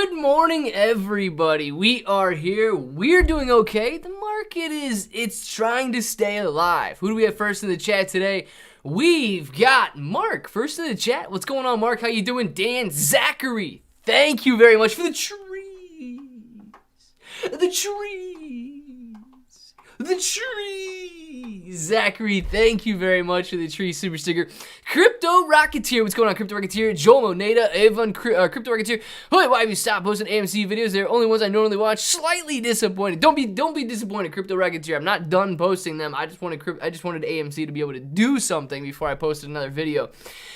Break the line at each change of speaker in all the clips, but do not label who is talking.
Good morning, everybody. We are here. We're doing okay. The market it's trying to stay alive. Who do we have first in the chat today? We've got Mark first in the chat. What's going on, Mark? How you doing? Dan, Zachary, thank you very much for the trees. The trees. The trees. Zachary, thank you very much for the tree super sticker. Crypto Rocketeer, what's going on, Crypto Rocketeer? Joel Moneda, Avon, Crypto Rocketeer. Why have you stopped posting AMC videos? They're only ones I normally watch. Slightly disappointed. Don't be disappointed, Crypto Rocketeer. I'm not done posting them. I just wanted AMC to be able to do something before I posted another video.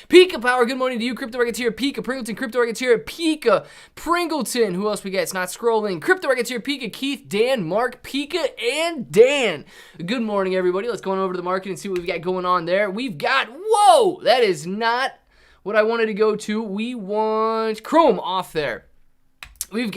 Pika Power, good morning to you, Crypto Rocketeer. Pika Pringleton, Crypto Rocketeer. Pika Pringleton. Who else we got? It's not scrolling. Crypto Rocketeer, Pika, Keith, Dan, Mark, Pika, and Dan. Good morning, everybody. Let's go on over to the market and see what we've got going on there. We've got, whoa, that is not what I wanted to go to. We want Chrome off there. We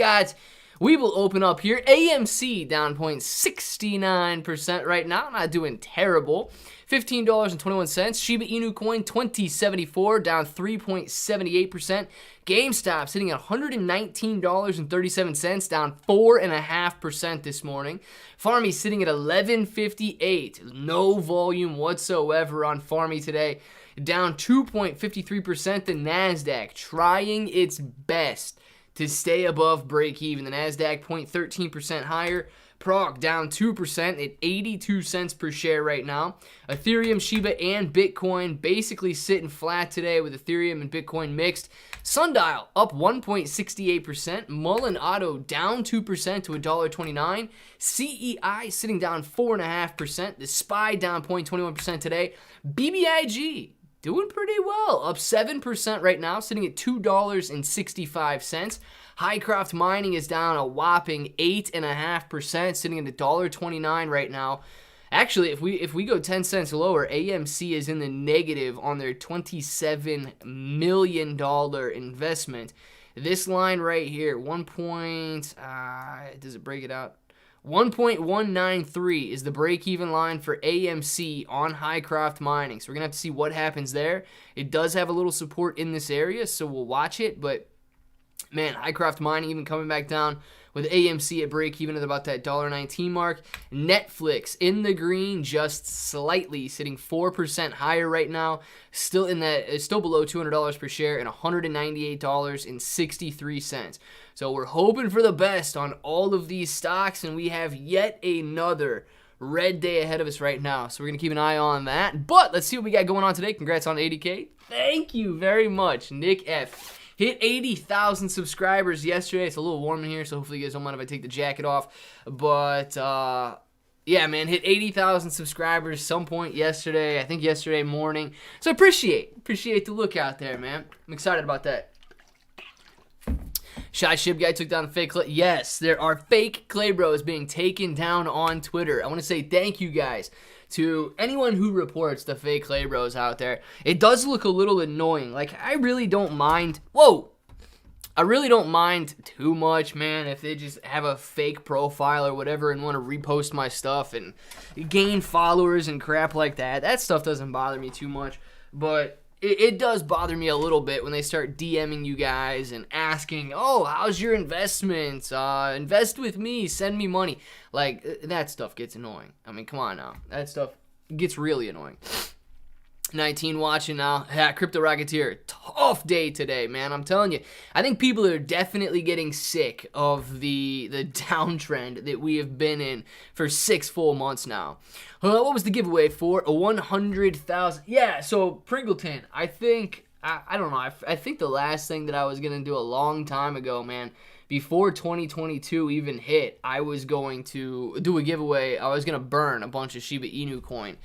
will open up here. AMC down 0.69% right now. Not doing terrible. $15.21. Shiba Inu coin 2074 down 3.78%. GameStop sitting at $119.37 down 4.5% this morning. Farmy sitting at $11.58. No volume whatsoever on Farmy today. Down 2.53%. The Nasdaq trying its best to stay above break even. The Nasdaq 0.13% higher. Prog down 2% at 82 cents per share right now. Ethereum, Shiba, and Bitcoin basically sitting flat today with Ethereum and Bitcoin mixed. Sundial up 1.68%. Mullen Auto down 2% to $1.29. CEI sitting down 4.5%. The SPY down 0.21% today. BBIG doing pretty well, up 7% right now, sitting at $2.65. Highcroft Mining is down a whopping 8.5%, sitting at $1.29 right now. Actually, if we go 10 cents lower, AMC is in the negative on their $27 million investment. This line right here, does it break it out? 1.193 is the break-even line for AMC on Highcroft Mining. So we're going to have to see what happens there. It does have a little support in this area, so we'll watch it. But, man, Highcroft Mining even coming back down with AMC at break-even at about that $1.19 mark. Netflix in the green just slightly, sitting 4% higher right now. Still below $200 per share and $198.63. So we're hoping for the best on all of these stocks, and we have yet another red day ahead of us right now. So we're going to keep an eye on that. But let's see what we got going on today. Congrats on 80K. Thank you very much, Nick F. Hit 80,000 subscribers yesterday. It's a little warm in here, so hopefully you guys don't mind if I take the jacket off. But, yeah, man, hit 80,000 subscribers some point yesterday. I think yesterday morning. So appreciate the look out there, man. I'm excited about that. Shib guy took down the fake clay. Yes, there are fake clay bros being taken down on Twitter. I want to say thank you guys to anyone who reports the fake clay bros out there. It does look a little annoying. Like, I really don't mind. Whoa! I really don't mind too much, man, if they just have a fake profile or whatever and want to repost my stuff and gain followers and crap like that. That stuff doesn't bother me too much. But it does bother me a little bit when they start DMing you guys and asking, oh, how's your investments? Invest with me. Send me money. Like, that stuff gets annoying. I mean, come on now. That stuff gets really annoying. 19 watching now. Yeah, Crypto Rocketeer. Tough day today, man. I'm telling you. I think people are definitely getting sick of the downtrend that we have been in for 6 full months now. What was the giveaway for? A 100,000. Yeah, so Pringleton, I think, I don't know. I think the last thing that I was going to do a long time ago, man, before 2022 even hit, I was going to do a giveaway. I was going to burn a bunch of Shiba Inu coin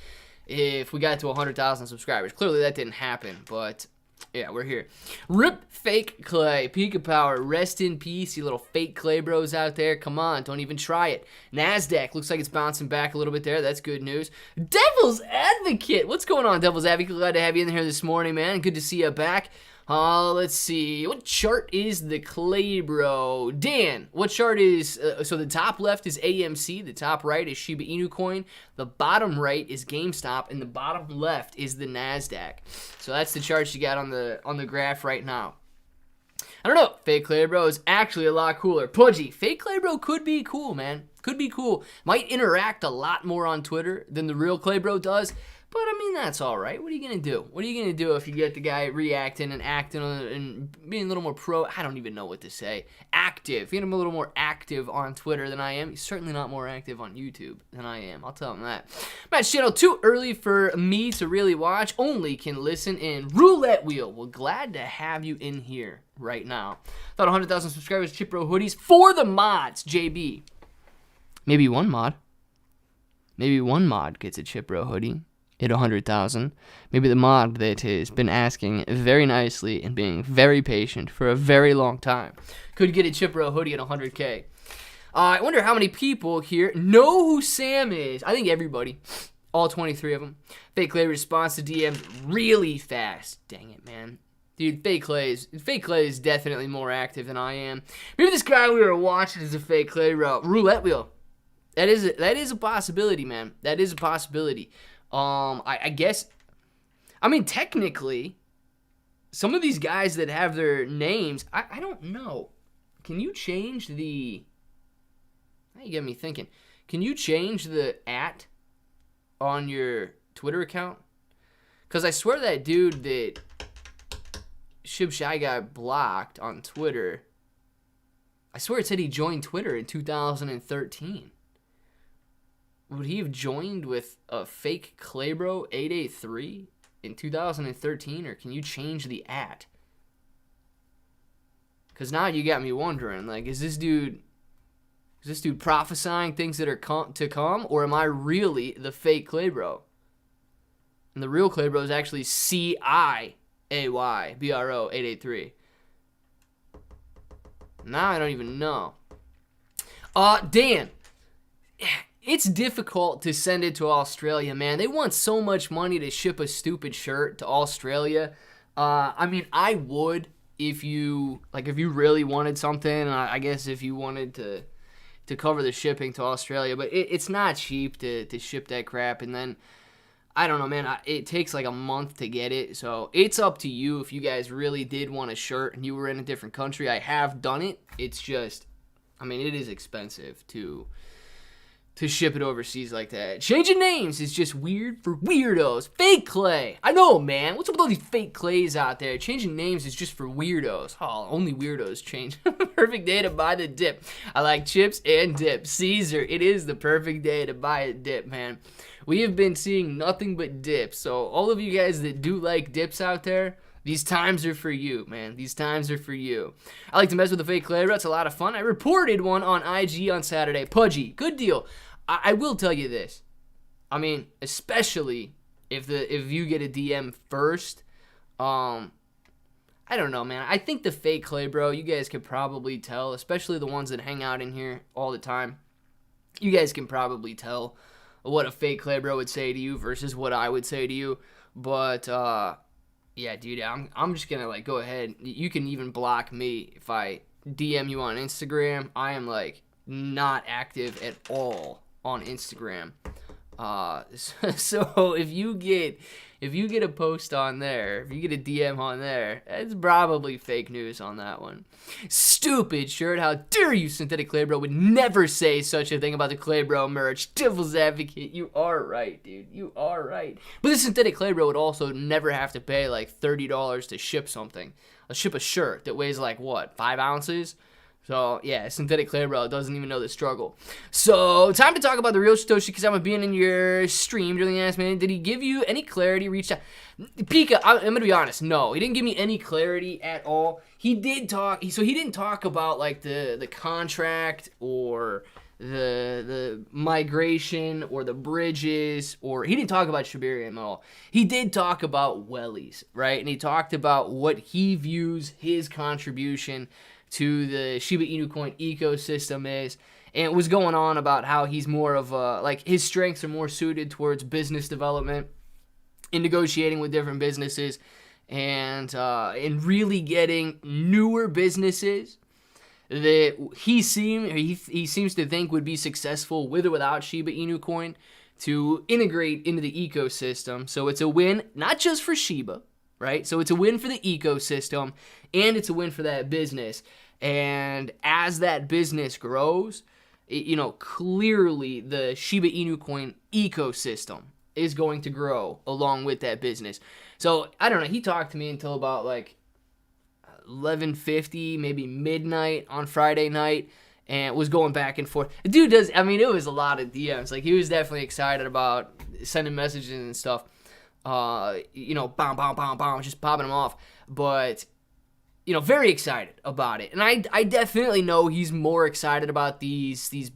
if we got to 100,000 subscribers. Clearly that didn't happen, but yeah, we're here. Rip fake clay. Pika Power, rest in peace, you little fake clay bros out there. Come on, don't even try it. Nasdaq looks like it's bouncing back a little bit there. That's good news. Devil's Advocate. What's going on, Devil's Advocate? Glad to have you in here this morning, man. Good to see you back. Let's see. What chart is the clay bro? Dan, what chart is, so the top left is AMC, the top right is Shiba Inu coin, the bottom right is GameStop, and the bottom left is the Nasdaq. So that's the chart you got on the graph right now. I don't know. Fake Claybro is actually a lot cooler. Pudgy, Fake Claybro could be cool, man. Could be cool. Might interact a lot more on Twitter than the real Claybro does. But, I mean, that's all right. What are you going to do? What are you going to do if you get the guy reacting and acting and being a little more I don't even know what to say. Active. Get him a little more active on Twitter than I am. He's certainly not more active on YouTube than I am. I'll tell him that. Match channel too early for me to really watch. Only can listen in. Roulette Wheel. Well, glad to have you in here right now. About 100,000 subscribers. Chipro hoodies for the mods. JB. Maybe one mod. Maybe one mod gets a Chipro hoodie at 100,000. Maybe the mod that has been asking very nicely and being very patient for a very long time could get a Chipro hoodie at 100K. I wonder how many people here know who Sam is. I think everybody. All 23 of them. Fake Clay responds to DMs really fast. Dang it, man. Dude, Fake Clay is definitely more active than I am. Maybe this guy we were watching is a Fake Clay roulette wheel. That is a possibility, man. That is a possibility. I guess, I mean, technically, some of these guys that have their names, I don't know. Can you change the, now you get me thinking. Can you change the @ on your Twitter account? Because I swear that dude that Shib Shy got blocked on Twitter, I swear it said he joined Twitter in 2013. Would he have joined with a fake Claybro 883 in 2013, or can you change the @? Because now you got me wondering, like, is this dude prophesying things that are to come, or am I really the fake Claybro? And the real Claybro is actually CIAYBRO 883. Now I don't even know. Dan. It's difficult to send it to Australia, man. They want so much money to ship a stupid shirt to Australia. I mean, I would if you really wanted something. I guess if you wanted to cover the shipping to Australia, but it's not cheap to ship that crap. And then I don't know, man. It takes like a month to get it, so it's up to you if you guys really did want a shirt and you were in a different country. I have done it. It's just, I mean, it is expensive to ship it overseas like that. Changing names is just weird for weirdos. Fake Clay. I know, man. What's up with all these fake Clays out there? Changing names is just for weirdos. Oh, only weirdos change. Perfect day to buy the dip. I like chips and dip. Caesar. It is the perfect day to buy a dip, man. We have been seeing nothing but dips. So all of you guys that do like dips out there, these times are for you, man. These times are for you. I like to mess with the fake Claybro. It's a lot of fun. I reported one on IG on Saturday. Pudgy. Good deal. I will tell you this. I mean, especially if you get a DM first. I don't know, man. I think the fake Claybro, you guys could probably tell, especially the ones that hang out in here all the time. You guys can probably tell what a fake Claybro would say to you versus what I would say to you. But yeah, dude, I'm just gonna like go ahead. You can even block me if I DM you on Instagram. I am like not active at all on Instagram. So if you get a post on there, if you get a DM on there, it's probably fake news on that one. Stupid shirt. How dare you, Synthetic Claybro would never say such a thing about the Claybro merch. Devil's advocate. You are right, dude. You are right. But the Synthetic Claybro would also never have to pay like $30 to ship something. I'll ship a shirt that weighs like what, 5 ounces? So, yeah, Synthetic Claybro doesn't even know the struggle. So, time to talk about the real Satoshi, because I'm being in your stream during the last minute. Did he give you any clarity? Reached out. Pika, I'm going to be honest. No, he didn't give me any clarity at all. He did talk. So, he didn't talk about, like, the contract or the migration or the bridges, or he didn't talk about Shibarium at all. He did talk about wellies, right? And he talked about what he views his contribution to the Shiba Inu coin ecosystem is, and it was going on about how he's more of a, like, his strengths are more suited towards business development in negotiating with different businesses and really getting newer businesses that he seems to think would be successful with or without Shiba Inu coin to integrate into the ecosystem. So it's a win, not just for Shiba, right? So it's a win for the ecosystem, and it's a win for that business. And as that business grows, clearly the Shiba Inu coin ecosystem is going to grow along with that business. So I don't know. He talked to me until about like 11:50, maybe midnight on Friday night, and was going back and forth. The dude does, it was a lot of DMs. Like, he was definitely excited about sending messages and stuff. Bam, bam, bam, bam, just popping them off. But, very excited about it. And I definitely know he's more excited about these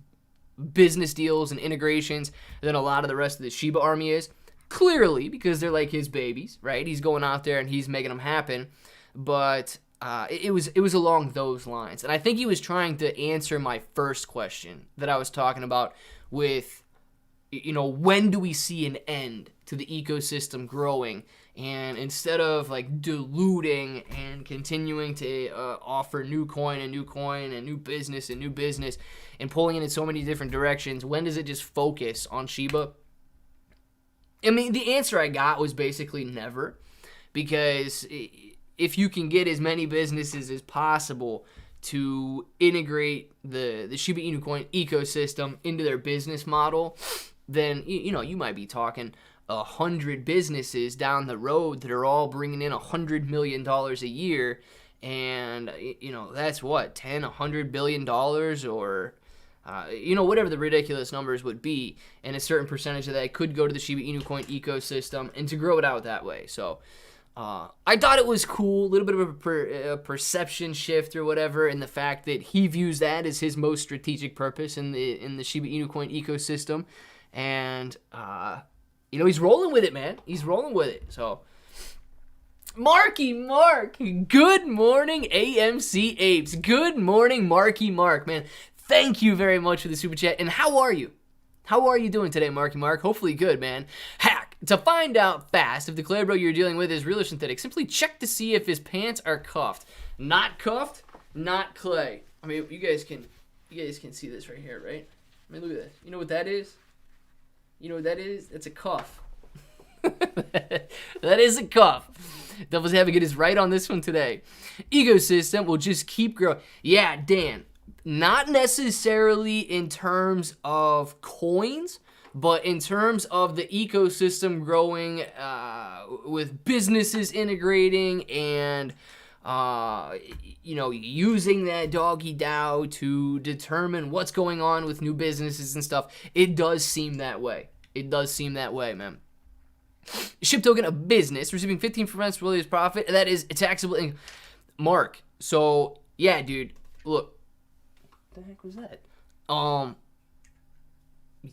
business deals and integrations than a lot of the rest of the Shiba army is. Clearly, because they're like his babies, right? He's going out there and he's making them happen. But it was along those lines. And I think he was trying to answer my first question that I was talking about with, when do we see an end to the ecosystem growing? And instead of like diluting and continuing to offer new coin and new business and pulling it in so many different directions, when does it just focus on Shiba? The answer I got was basically never, because if you can get as many businesses as possible to integrate the Shiba Inu coin ecosystem into their business model, then you might be talking 100 businesses down the road that are all bringing in $100 million a year, and that's what, 100 billion dollars, or whatever the ridiculous numbers would be, and a certain percentage of that could go to the Shiba Inu coin ecosystem and to grow it out that way. So I thought it was cool, a little bit of a perception shift or whatever, in the fact that he views that as his most strategic purpose in the Shiba Inu coin ecosystem, and he's rolling with it, man. He's rolling with it. So, Marky Mark, good morning, AMC Apes. Good morning, Marky Mark, man. Thank you very much for the super chat. And how are you? How are you doing today, Marky Mark? Hopefully good, man. Hack. To find out fast if the clay bro you're dealing with is real or synthetic, simply check to see if his pants are cuffed. Not cuffed, not clay. You guys can see this right here, right? Look at this. You know what that is? You know what that is? It's a cuff. That is a cuff. Devil's Advocate is right on this one today. Ecosystem will just keep growing. Yeah, Dan. Not necessarily in terms of coins, but in terms of the ecosystem growing, with businesses integrating and using that doggy DAO to determine what's going on with new businesses and stuff. It does seem that way. It does seem that way, man. Shib token, a business receiving 15% for his profit, and that is taxable income. Mark, so yeah, dude, look. What the heck was that?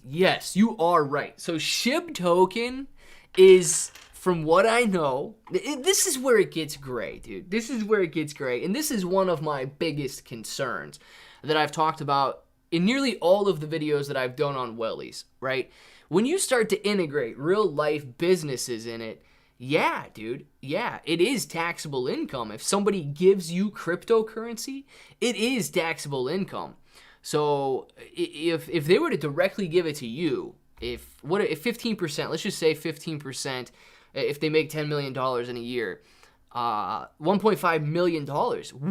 Yes, you are right. So Shib token is, from what I know, this is where it gets gray, dude. This is where it gets gray, and this is one of my biggest concerns that I've talked about in nearly all of the videos that I've done on Wellies, right? When you start to integrate real life businesses in it, yeah, dude, yeah, it is taxable income. If somebody gives you cryptocurrency, it is taxable income. So if they were to directly give it to you, if 15%, let's just say 15%, if they make $10 million in a year, $1.5 million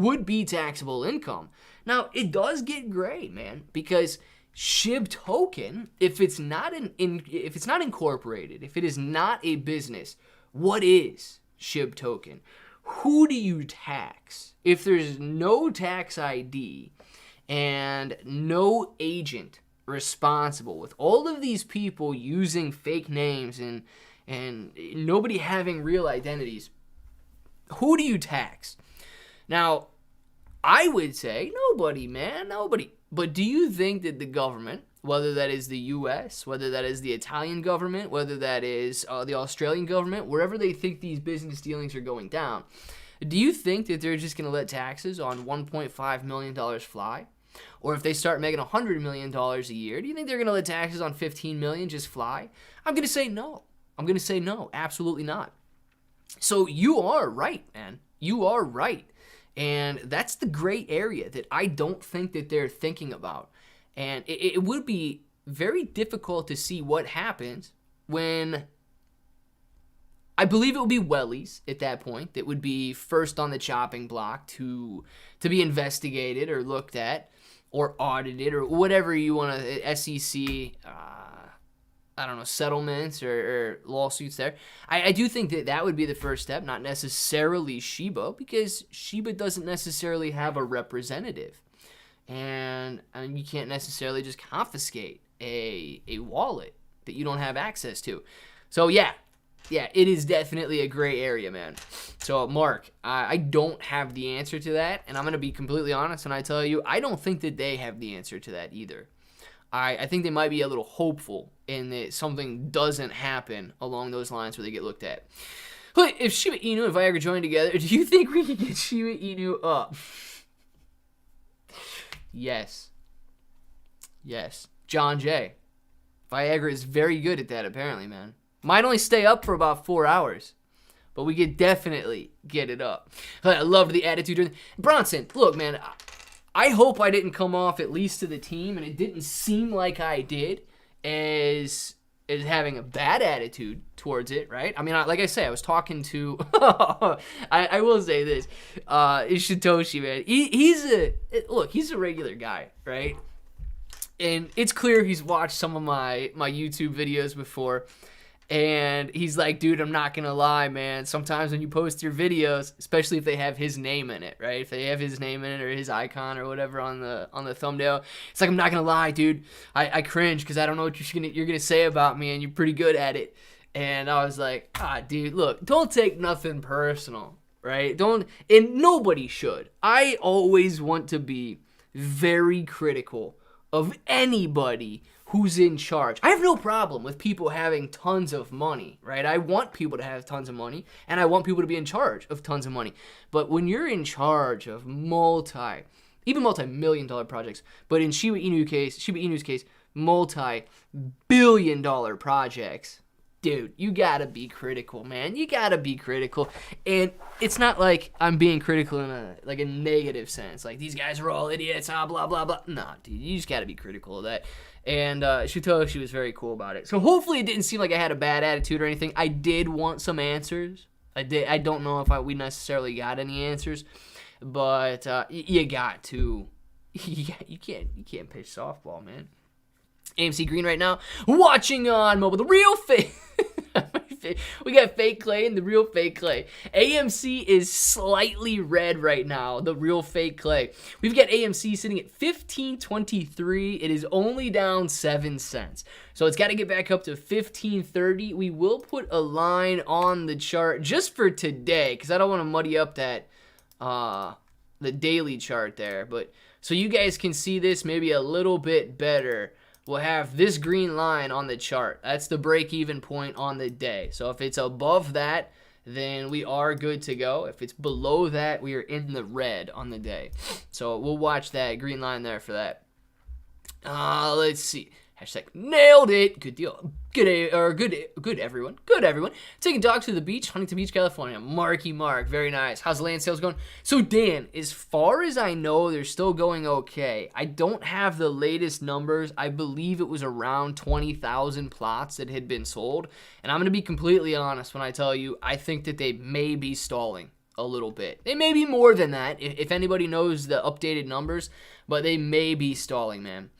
would be taxable income. Now, it does get gray, man, because Shib token, if it's not incorporated, if it is not a business, what is Shib token? Who do you tax? If there's no tax ID and no agent responsible, with all of these people using fake names and nobody having real identities, who do you tax? Now, I would say nobody, man, nobody. But do you think that the government, whether that is the U.S., whether that is the Italian government, whether that is the Australian government, wherever they think these business dealings are going down, do you think that they're just going to let taxes on $1.5 million fly? Or if they start making $100 million a year, do you think they're going to let taxes on $15 million just fly? I'm going to say no. I'm going to say no, absolutely not. So you are right, man. You are right. And that's the gray area that I don't think that they're thinking about. And it would be very difficult to see what happens when I believe it would be wellies at that point that would be first on the chopping block to be investigated or looked at or audited or whatever you want to, SEC, I don't know, settlements or lawsuits there. I do think that would be the first step, not necessarily Shiba, because Shiba doesn't necessarily have a representative. And you can't necessarily just confiscate a wallet that you don't have access to. So yeah, it is definitely a gray area, man. So Mark, I don't have the answer to that, and I'm going to be completely honest when I tell you, I don't think that they have the answer to that either. I think they might be a little hopeful in that something doesn't happen along those lines where they get looked at. But if Shiba Inu and Viagra join together, do you think we can get Shiba Inu up? Yes. John J. Viagra is very good at that, apparently, man. Might only stay up for about 4 hours, but we could definitely get it up. I loved the attitude. Bronson, look, man, I hope I didn't come off at least to the team, and it didn't seem like I did, as having a bad attitude towards it, right? I mean, like I say, I was talking to, I will say this, Ishitoshi, man. He's a regular guy, right? And it's clear he's watched some of my YouTube videos before. And he's like, dude, I'm not going to lie, man. Sometimes when you post your videos, especially if they have his name in it, right? If they have his name in it or his icon or whatever on the thumbnail, it's like, I'm not going to lie, dude. I cringe because I don't know what you're gonna say about me, and you're pretty good at it. And I was like, dude, look, don't take nothing personal, right? And nobody should. I always want to be very critical of anybody who's in charge. I have no problem with people having tons of money, right? I want people to have tons of money, and I want people to be in charge of tons of money. But when you're in charge of even multi-million-dollar projects, but in Shiba Inu's case, multi-billion-dollar projects, dude, you gotta be critical, man. You gotta be critical. And it's not like I'm being critical in a negative sense. Like, these guys are all idiots, blah, blah, blah. Nah, dude, you just gotta be critical of that. And Shitoshi was very cool about it. So hopefully it didn't seem like I had a bad attitude or anything. I did want some answers. I don't know if we necessarily got any answers. But you got to. You can't pitch softball, man. AMC Green right now, watching on mobile, the real fake. We got fake Clay and the real fake Clay. AMC is slightly red right now, the real fake Clay. We've got AMC sitting at 15.23. It is only down 7 cents. So it's got to get back up to 15.30. We will put a line on the chart just for today, because I don't want to muddy up that the daily chart there. But so you guys can see this maybe a little bit better. We'll have this green line on the chart. That's the break-even point on the day. So if it's above that, then we are good to go. If it's below that, we are in the red on the day. So we'll watch that green line there for that. Let's see. Hashtag nailed it. Good deal. Good everyone. Good everyone. Taking dogs to the beach, Huntington Beach, California. Marky Mark. Very nice. How's the land sales going? So Dan, as far as I know, they're still going okay. I don't have the latest numbers. I believe it was around 20,000 plots that had been sold. And I'm going to be completely honest when I tell you, I think that they may be stalling a little bit. They may be more than that, if anybody knows the updated numbers, but they may be stalling, man.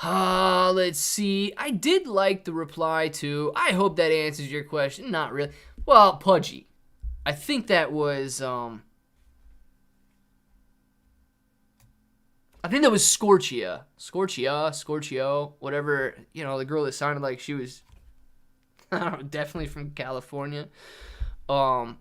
Let's see. I did like the reply to, I hope that answers your question. Not really. Well, Pudgy. I think that was, I think that was Scorchio, whatever, the girl that sounded like she was, I don't know, definitely from California. Going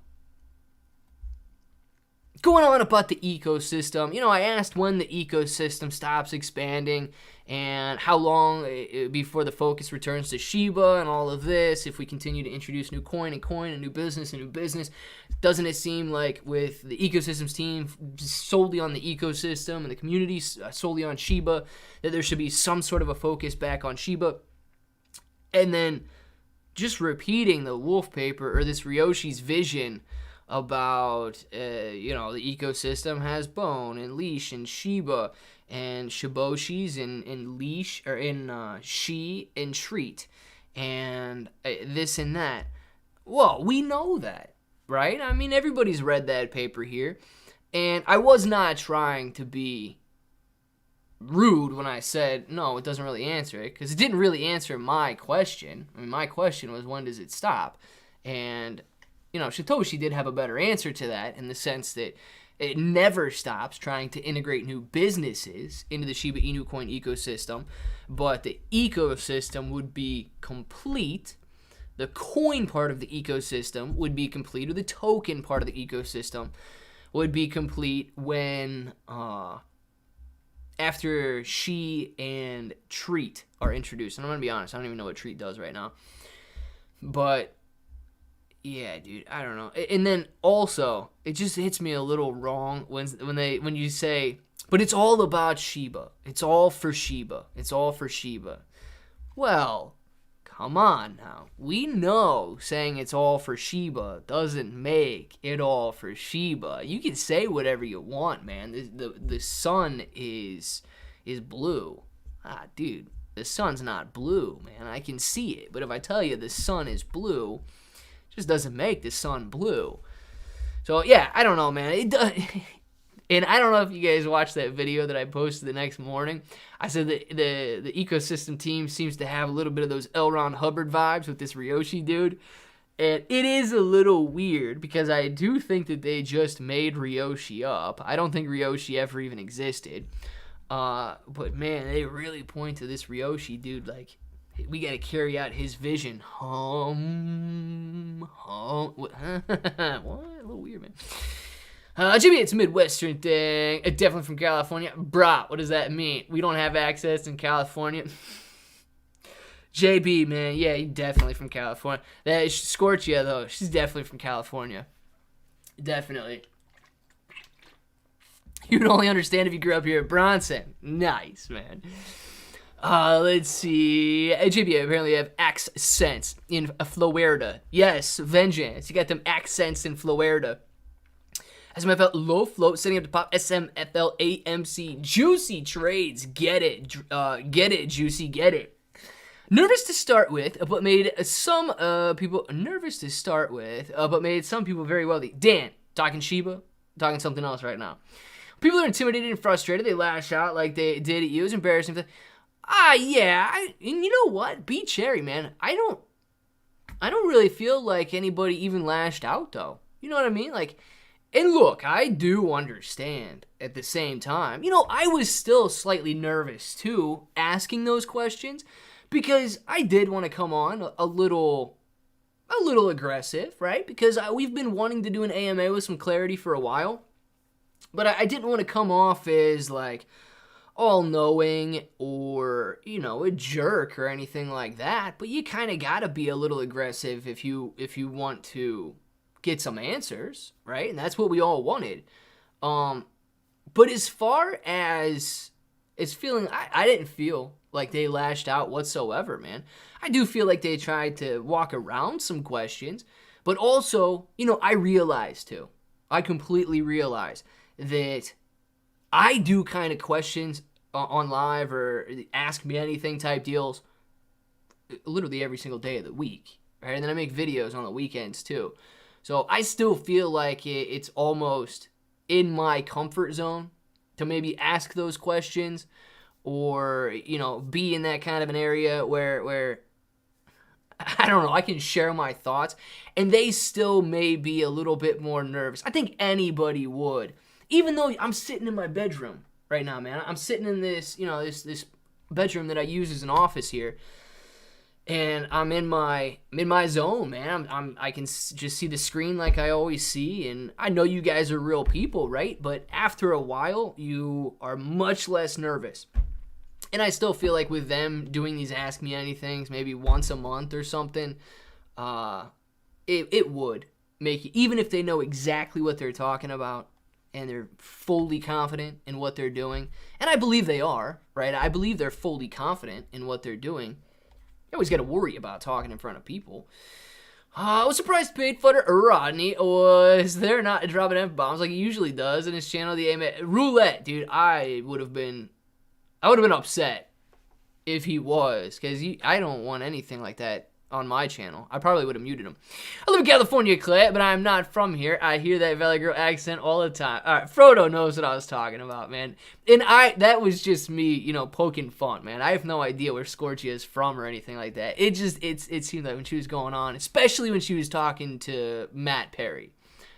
on about the ecosystem, I asked when the ecosystem stops expanding and how long before the focus returns to Shiba and all of this, if we continue to introduce new coin and new business. Doesn't it seem like with the ecosystems team solely on the ecosystem and the community solely on Shiba, that there should be some sort of a focus back on Shiba? And then just repeating the wolf paper or this Ryoshi's vision about, the ecosystem has Bone and Leash and Shiba and Shiboshis and Leash, or in Shi and Treat and this and that. Well, we know that, right? I mean, everybody's read that paper here. And I was not trying to be rude when I said, no, it doesn't really answer it, because it didn't really answer my question. I mean, my question was, when does it stop? And, Satoshi did have a better answer to that, in the sense that it never stops trying to integrate new businesses into the Shiba Inu coin ecosystem, but the ecosystem would be complete. The coin part of the ecosystem would be complete, or the token part of the ecosystem would be complete when, after She and Treat are introduced. And I'm going to be honest, I don't even know what Treat does right now. But, yeah, dude, I don't know. And then also, it just hits me a little wrong when you say, but it's all about Shiba. It's all for Shiba. It's all for Shiba. Well, come on now. We know saying it's all for Shiba doesn't make it all for Shiba. You can say whatever you want, man. The sun is blue. Dude, the sun's not blue, man. I can see it. But if I tell you the sun is blue, it just doesn't make the sun blue. So, yeah, I don't know, man. It does. And I don't know if you guys watched that video that I posted the next morning. I said that the ecosystem team seems to have a little bit of those L. Ron Hubbard vibes with this Ryoshi dude. And it is a little weird, because I do think that they just made Ryoshi up. I don't think Ryoshi ever even existed. But, man, they really point to this Ryoshi dude like, we got to carry out his vision. What? A little weird, man. Jimmy, it's a Midwestern thing. Definitely from California. Brah, what does that mean? We don't have access in California. JB, man, yeah, he's definitely from California. That is Scorchia, though. She's definitely from California. Definitely. You'd only understand if you grew up here at Bronson. Nice, man. Let's see. JB, apparently you have accents in Florida. Yes, vengeance. You got them accents in Florida. SMFL low float setting up to pop SMFL AMC juicy trades. Get it, juicy, get it. Nervous to start with, but made some people very wealthy. Dan, talking Shiba, talking something else right now. People are intimidated and frustrated. They lash out like they did at you. It was embarrassing. Yeah. And you know what? Be cherry, man. I don't really feel like anybody even lashed out, though. You know what I mean? Like. And look, I do understand at the same time. I was still slightly nervous, too, asking those questions, because I did want to come on a little aggressive, right? Because we've been wanting to do an AMA with some clarity for a while, but I didn't want to come off as, like, all-knowing or, a jerk or anything like that, but you kind of got to be a little aggressive if you want to get some answers, right? And that's what we all wanted. But as far as it's feeling, I didn't feel like they lashed out whatsoever, man. I do feel like they tried to walk around some questions, but also, I realized too. I completely realized that I do kind of questions on live or ask me anything type deals literally every single day of the week, right? And then I make videos on the weekends too. So I still feel like it's almost in my comfort zone to maybe ask those questions, or, be in that kind of an area where I don't know, I can share my thoughts, and they still may be a little bit more nervous. I think anybody would, even though I'm sitting in my bedroom right now, man. I'm sitting in this, this bedroom that I use as an office here. And I'm in my zone, man. I can just see the screen like I always see, and I know you guys are real people, right? But after a while, you are much less nervous. And I still feel like with them doing these Ask Me Anythings maybe once a month or something, it would make you, even if they know exactly what they're talking about and they're fully confident in what they're doing, and I believe they are, right? I believe they're fully confident in what they're doing. You always got to worry about talking in front of people. I was surprised Paid Footer Rodney was there not dropping F-bombs like he usually does in his channel. The AMA Roulette, dude, I would have been upset if he was, because I don't want anything like that on my channel, I probably would have muted him. I live in California, Clay, but I'm not from here. I hear that Valley Girl accent all the time. All right, Frodo knows what I was talking about, man. And that was just me, you know, poking fun, man. I have no idea where Scorchia is from or anything like that. It seemed like when she was going on, especially when she was talking to Matt Perry.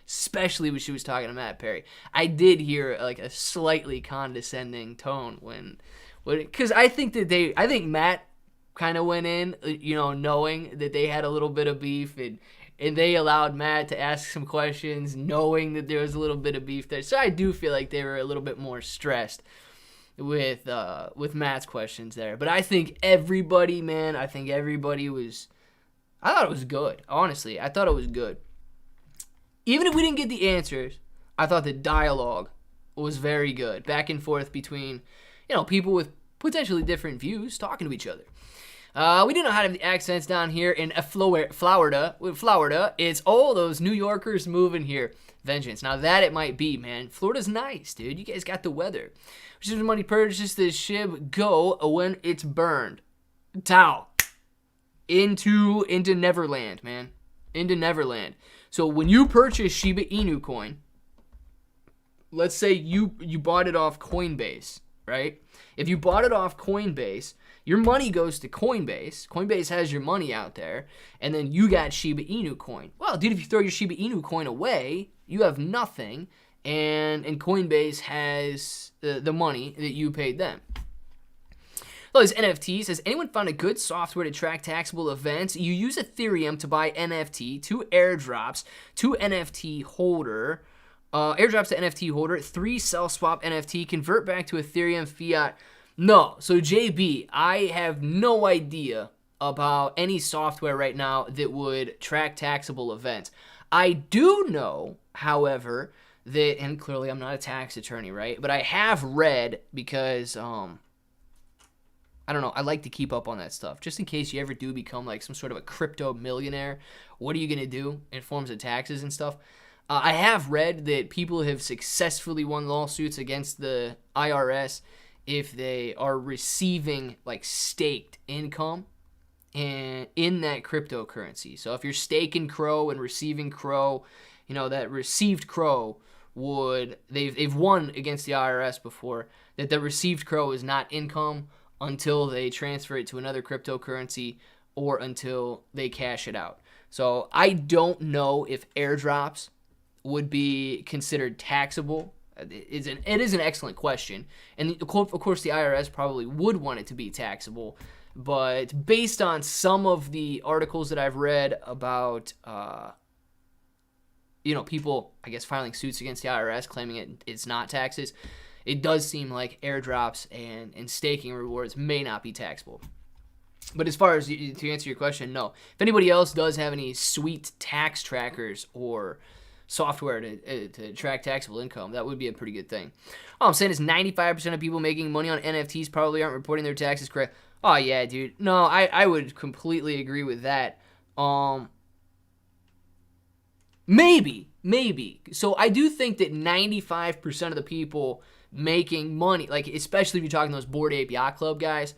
Especially when she was talking to Matt Perry. I did hear like a slightly condescending tone because I think Matt kind of went in, you know, knowing that they had a little bit of beef, and they allowed Matt to ask some questions, knowing that there was a little bit of beef there. So I do feel like they were a little bit more stressed with Matt's questions there. But I think everybody thought it was good. Honestly, I thought it was good. Even if we didn't get the answers, I thought the dialogue was very good. Back and forth between, you know, people with potentially different views talking to each other. We didn't know how to have the accents down here in Florida. It's all those New Yorkers moving here. Vengeance. Now that it might be, man. Florida's nice, dude. You guys got the weather. Which is money purchase the Shib go when it's burned. Tao. Into Neverland, man. Into Neverland. So when you purchase Shiba Inu coin, let's say you bought it off Coinbase, right? If you bought it off Coinbase, your money goes to Coinbase. Coinbase has your money out there, and then you got Shiba Inu coin. Well, dude, if you throw your Shiba Inu coin away, you have nothing, and Coinbase has the money that you paid them. Well, this NFT says, anyone found a good software to track taxable events? You use Ethereum to buy NFT, 2 airdrops to NFT holder, airdrops to NFT holder, 3 sell swap NFT, convert back to Ethereum fiat. No, so JB, I have no idea about any software right now that would track taxable events. I do know, however, that, and clearly I'm not a tax attorney, right? But I have read because, I don't know, I like to keep up on that stuff. Just in case you ever do become like some sort of a crypto millionaire, what are you going to do in forms of taxes and stuff? I have read that people have successfully won lawsuits against the IRS if they are receiving like staked income in that cryptocurrency. So if you're staking Crow and receiving Crow, you know, that received Crow they've won against the IRS before, that the received Crow is not income until they transfer it to another cryptocurrency or until they cash it out. So I don't know if airdrops would be considered taxable. It is an excellent question. And of course the IRS probably would want it to be taxable. But based on some of the articles that I've read about, people, I guess, filing suits against the IRS claiming it's not taxes, it does seem like airdrops and staking rewards may not be taxable. But as far as to answer your question, no. If anybody else does have any sweet tax trackers or software to track taxable income, that would be a pretty good thing. All I'm saying is 95% of people making money on NFTs probably aren't reporting their taxes correct. Oh, yeah, dude. No, I would completely agree with that. Maybe. So I do think that 95% of the people making money, like especially if you're talking those Bored Ape Yacht Club guys,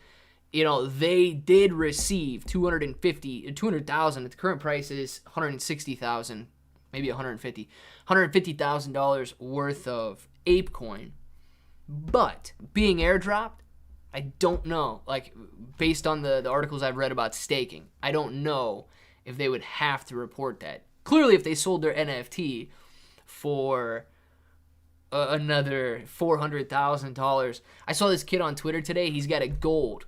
you know, they did receive $200,000. At the current price is $160,000, maybe $150,000 worth of ape coin. But being airdropped, I don't know. Like based on the articles I've read about staking, I don't know if they would have to report that. Clearly, if they sold their NFT for another $400,000. I saw this kid on Twitter today. He's got a gold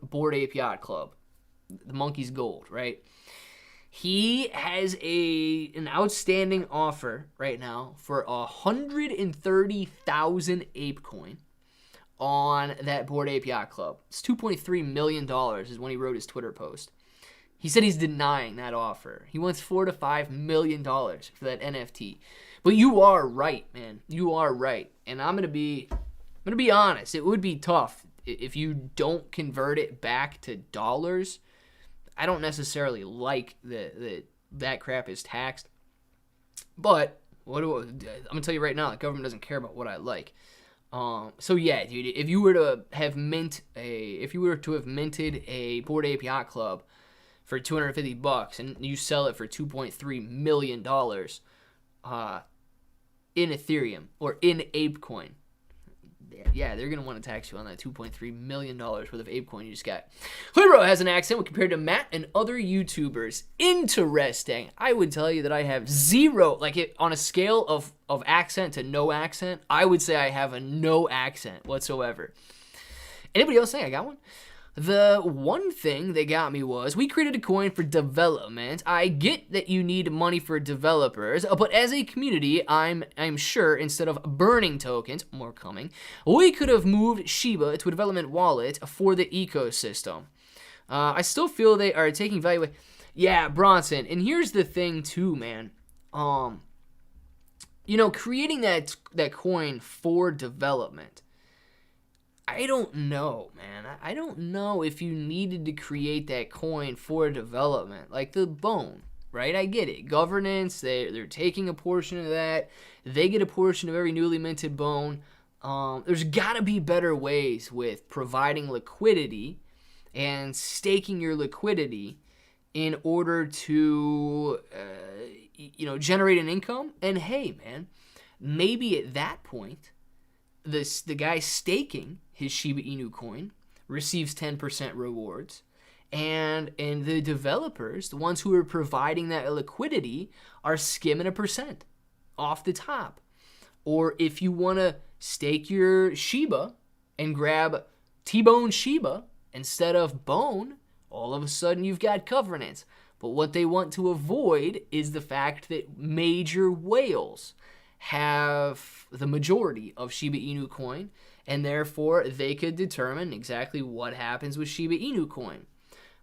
Bored Ape Yacht Club. The monkey's gold, right? He has an outstanding offer right now for 130,000 ape coin on that Bored Ape Yacht Club. It's $2.3 million is when he wrote his Twitter post. He said he's denying that offer. He wants $4 to $5 million for that NFT. But you are right, man. You are right. And I'm gonna be honest. It would be tough if you don't convert it back to dollars. I don't necessarily like that crap is taxed. But I'm gonna tell you right now, the government doesn't care about what I like. So yeah, dude, if you were to have minted a Bored Ape Yacht Club for $250 and you sell it for $2.3 million in Ethereum or in ApeCoin, yeah, they're going to want to tax you on that $2.3 million worth of ApeCoin you just got. Claybro has an accent when compared to Matt and other YouTubers. Interesting. I would tell you that I have zero, on a scale of accent to no accent, I would say I have a no accent whatsoever. Anybody else think I got one? The one thing that got me was we created a coin for development. I get that you need money for developers, but as a community, I'm sure instead of burning tokens, more coming, we could have moved Shiba to a development wallet for the ecosystem. I still feel they are taking value away. Yeah, Bronson. And here's the thing too, man. Creating that coin for development. I don't know, man. I don't know if you needed to create that coin for development. Like the bone, right? I get it. Governance, they're taking a portion of that. They get a portion of every newly minted bone. There's got to be better ways with providing liquidity and staking your liquidity in order to, generate an income. And hey, man, maybe at that point, the guy staking his Shiba Inu coin receives 10% rewards, and the developers, the ones who are providing that liquidity, are skimming 1% off the top. Or if you want to stake your Shiba and grab T-Bone Shiba instead of Bone, all of a sudden you've got governance. But what they want to avoid is the fact that major whales have the majority of Shiba Inu coin, and therefore they could determine exactly what happens with Shiba Inu coin.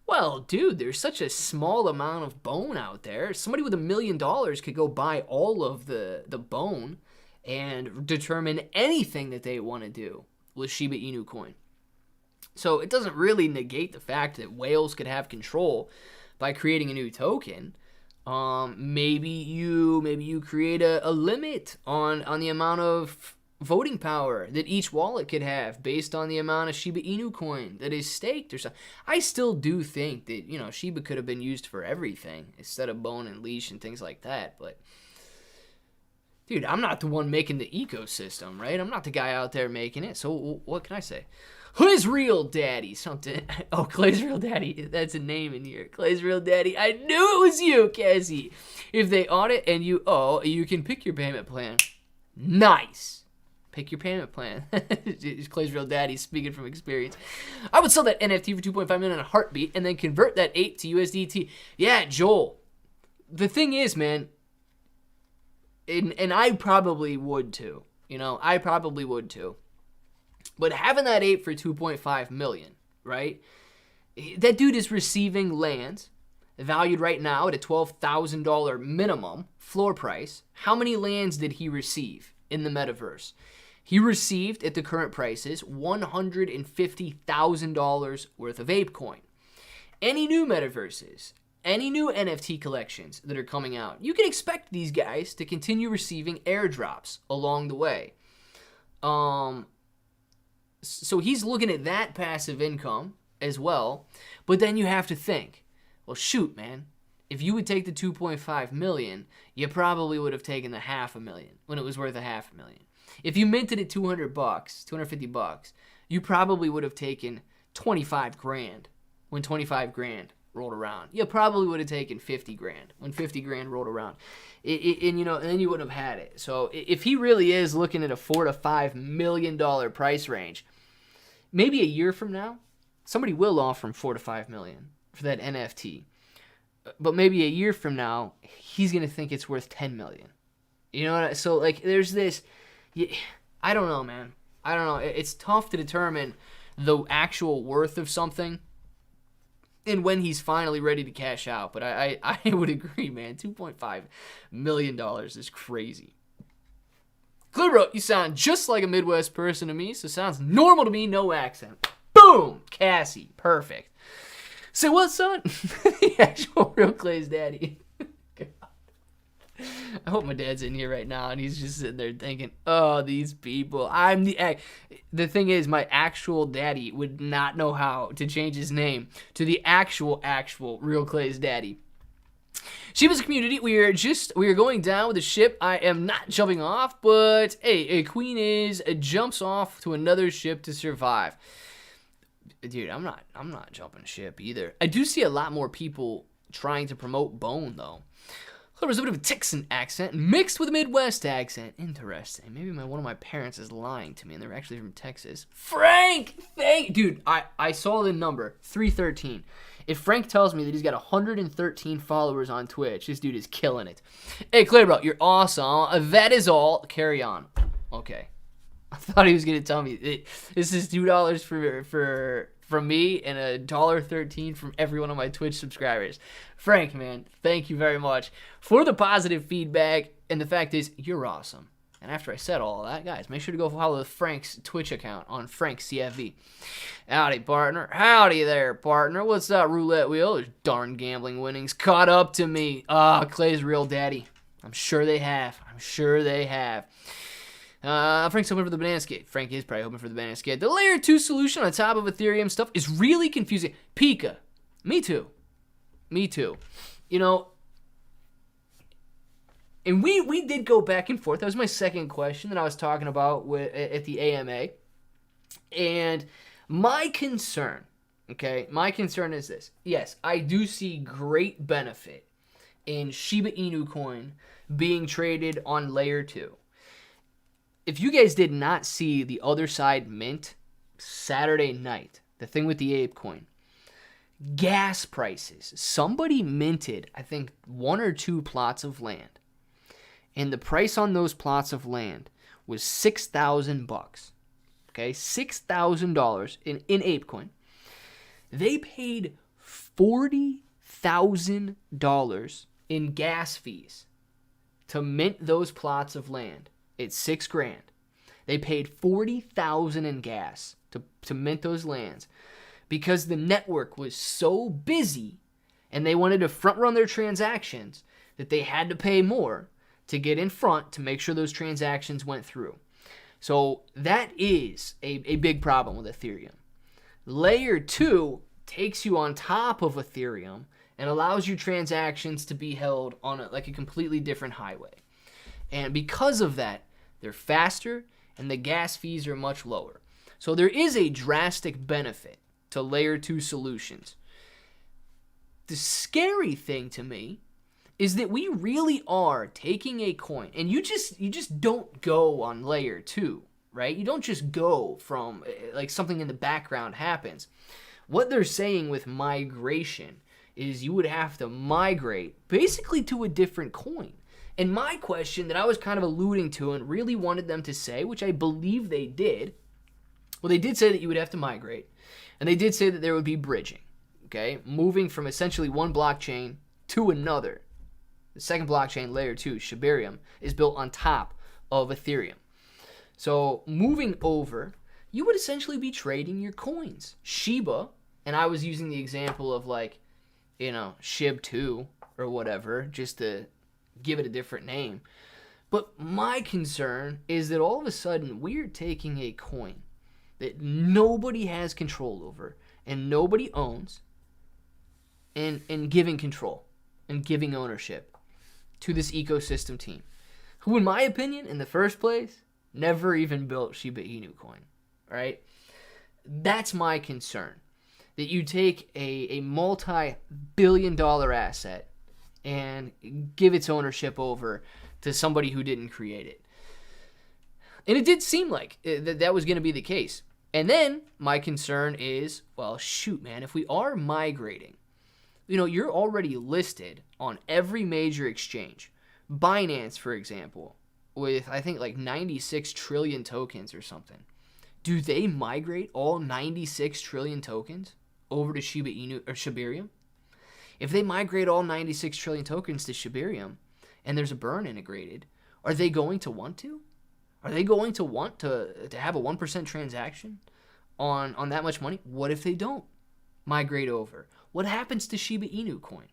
Well, dude, there's such a small amount of bone out there. Somebody with $1 million could go buy all of the bone and determine anything that they want to do with Shiba Inu coin. So it doesn't really negate the fact that whales could have control by creating a new token. Maybe you create a limit on the amount of voting power that each wallet could have based on the amount of Shiba Inu coin that is staked or something. I still do think that, Shiba could have been used for everything instead of bone and leash and things like that. But, dude, I'm not the one making the ecosystem, right? I'm not the guy out there making it. So what can I say? Clay's Real Daddy, something. Oh, Clay's Real Daddy. That's a name in here. Clay's Real Daddy. I knew it was you, Cassie. If they audit and you owe, you can pick your payment plan. Nice. Pick your payment plan. Clay's Real Daddy speaking from experience. I would sell that NFT for $2.5 million in a heartbeat and then convert that ape to USDT. Yeah, Joel. The thing is, man, and I probably would too. I probably would too. But having that ape for $2.5 million, right? That dude is receiving lands valued right now at a $12,000 minimum floor price. How many lands did he receive in the metaverse? He received, at the current prices, $150,000 worth of ApeCoin. Any new metaverses, any new NFT collections that are coming out, you can expect these guys to continue receiving airdrops along the way. So he's looking at that passive income as well. But then you have to think, well, shoot, man. If you would take the $2.5 million, you probably would have taken the $500,000 when it was worth $500,000. If you minted it $200, $250, you probably would have taken $25,000 when $25,000 rolled around. You probably would have taken $50,000 when $50,000 rolled around. And then you wouldn't have had it. So if he really is looking at a $4 to $5 million price range, maybe a year from now, somebody will offer him $4 to $5 million for that NFT. But maybe a year from now, he's gonna think it's worth $10 million. So there's this. I don't know, man. I don't know. It's tough to determine the actual worth of something and when he's finally ready to cash out. But I would agree, man. $2.5 million is crazy. Glibro, you sound just like a Midwest person to me, so sounds normal to me, no accent. Boom! Cassie. Perfect. Say what, son? The actual real Clay's daddy. God. I hope my dad's in here right now and he's just sitting there thinking, oh, these people. The thing is, my actual daddy would not know how to change his name to the actual Real Clay's daddy. Shiba's community, we are going down with a ship. I am not jumping off, but hey, a queen jumps off to another ship to survive. Dude, I'm not jumping ship either. I do see a lot more people trying to promote Bone though. There's a bit of a Texan accent mixed with a Midwest accent. Interesting. Maybe one of my parents is lying to me and they're actually from Texas. Frank! Dude, I saw the number, 313. If Frank tells me that he's got 113 followers on Twitch, this dude is killing it. Hey, Clay bro, you're awesome. That is all. Carry on. Okay. I thought he was going to tell me this is $2 from me and $1.13 from every one of my Twitch subscribers. Frank, man, thank you very much for the positive feedback. And the fact is, you're awesome. And after I said all of that, guys, make sure to go follow Frank's Twitch account on Frank CFV. Howdy, partner. Howdy there, partner. What's that roulette wheel? There's darn gambling winnings caught up to me. Clay's real daddy. I'm sure they have. Frank's hoping for the banana skate. Frank is probably hoping for the banana skate. The layer 2 solution on top of Ethereum stuff is really confusing. Pika. Me too. You know, and we did go back and forth. That was my second question that I was talking about at the AMA. And my concern is this. Yes, I do see great benefit in Shiba Inu coin being traded on layer 2. If you guys did not see the other side mint Saturday night, the thing with the ape coin, gas prices, somebody minted, I think, 1 or 2 plots of land. And the price on those plots of land was $6,000. Okay, $6,000 in ApeCoin. They paid $40,000 in gas fees to mint those plots of land. It's $6,000. They paid $40,000 in gas to mint those lands because the network was so busy and they wanted to front run their transactions that they had to pay more to get in front to make sure those transactions went through. So that is a big problem with Ethereum. Layer 2 takes you on top of Ethereum and allows your transactions to be held on a completely different highway. And because of that, they're faster and the gas fees are much lower. So there is a drastic benefit to layer 2 solutions. The scary thing to me is that we really are taking a coin, and you just don't go on layer 2, right? You don't just go from like something in the background happens. What they're saying with migration is you would have to migrate basically to a different coin. And my question that I was kind of alluding to and really wanted them to say, which I believe they did, well, they did say that you would have to migrate, and they did say that there would be bridging, okay? Moving from essentially one blockchain to another. The second blockchain, layer 2, Shibarium, is built on top of Ethereum. So moving over, you would essentially be trading your coins. Shiba, and I was using the example of Shib 2 or whatever, just to give it a different name. But my concern is that all of a sudden we're taking a coin that nobody has control over and nobody owns and giving control and giving ownership to this ecosystem team, who in my opinion, in the first place, never even built Shiba Inu coin, right? That's my concern, that you take a multi-billion-dollar asset and give its ownership over to somebody who didn't create it. And it did seem like that was going to be the case. And then my concern is, well, shoot, man, if we are migrating, you're already listed on every major exchange. Binance, for example, with I think 96 trillion tokens or something. Do they migrate all 96 trillion tokens over to Shiba Inu or Shibarium? If they migrate all 96 trillion tokens to Shibarium and there's a burn integrated, are they going to want to? Are they going to want to have a 1% transaction on that much money? What if they don't migrate over? What happens to Shiba Inu coin?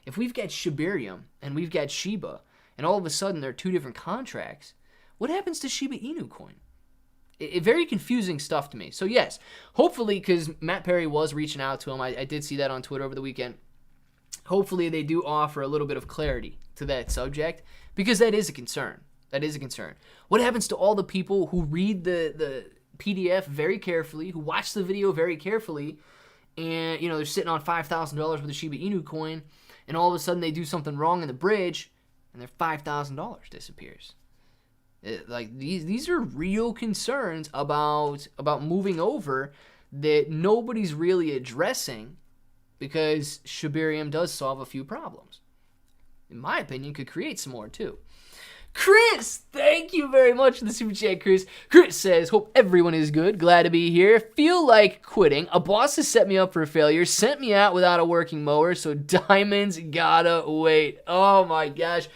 If we've got Shibarium and we've got Shiba and all of a sudden there are two different contracts, what happens to Shiba Inu coin? Very confusing stuff to me. So yes, hopefully, because Matt Perry was reaching out to him, I did see that on Twitter over the weekend. Hopefully they do offer a little bit of clarity to that subject, because that is a concern. That is a concern. What happens to all the people who read the PDF very carefully, who watch the video very carefully, and they're sitting on $5,000 with a Shiba Inu coin, and all of a sudden they do something wrong in the bridge, and their $5,000 disappears? These are real concerns about moving over that nobody's really addressing, because Shibarium does solve a few problems. In my opinion, could create some more too. Chris, thank you very much for the super chat, Chris. Chris says, hope everyone is good. Glad to be here. Feel like quitting. A boss has set me up for failure. Sent me out without a working mower, so diamonds gotta wait. Oh my gosh.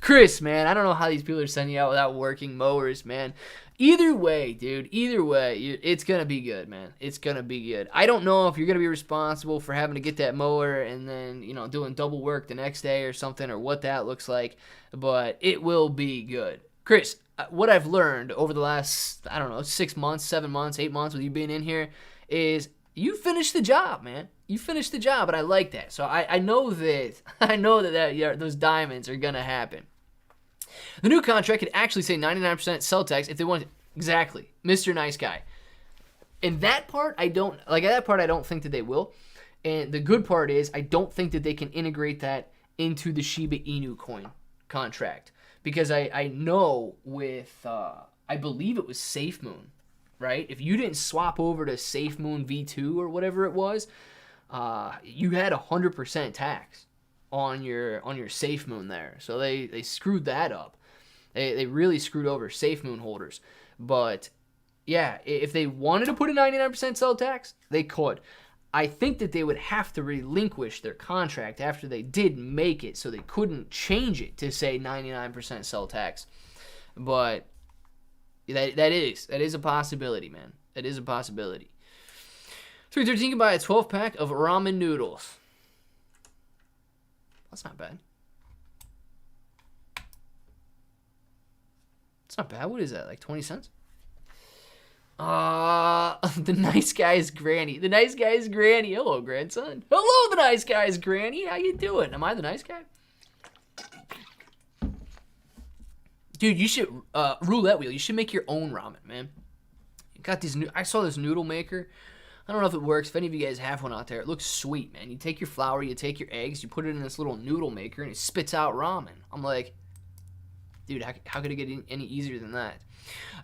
Chris, man, I don't know how these people are sending you out without working mowers, man. Either way, dude, it's going to be good, man. It's going to be good. I don't know if you're going to be responsible for having to get that mower and then, doing double work the next day or something, or what that looks like, but it will be good. Chris, what I've learned over the last, 6 months, 7 months, 8 months with you being in here is you finished the job, man. You finished the job, and I like that. So I know that those diamonds are going to happen. The new contract could actually say 99% sell tax if they want to. Exactly. Mr. Nice Guy. And that part, I don't think that they will. And the good part is, I don't think that they can integrate that into the Shiba Inu coin contract. Because I know with, I believe it was SafeMoon, right? If you didn't swap over to SafeMoon V2 or whatever it was, you had 100% tax on your SafeMoon there. So they screwed that up. They really screwed over SafeMoon holders. But yeah, if they wanted to put a 99% sell tax, they could. I think that they would have to relinquish their contract after they did make it, so they couldn't change it to say 99% sell tax. But that is a possibility, man. That is a possibility. 313 can buy a 12-pack of ramen noodles. That's not bad. It's not bad. What is that, like 20 cents? The nice guy's granny. The nice guy's granny. Hello, grandson. Hello, the nice guy's granny. How you doing? Am I the nice guy? Dude, you should, roulette wheel. You should make your own ramen, man. You got these I saw this noodle maker. I don't know if it works. If any of you guys have one out there, it looks sweet, man. You take your flour, you take your eggs, you put it in this little noodle maker, and it spits out ramen. I'm like, dude, how could it get any easier than that?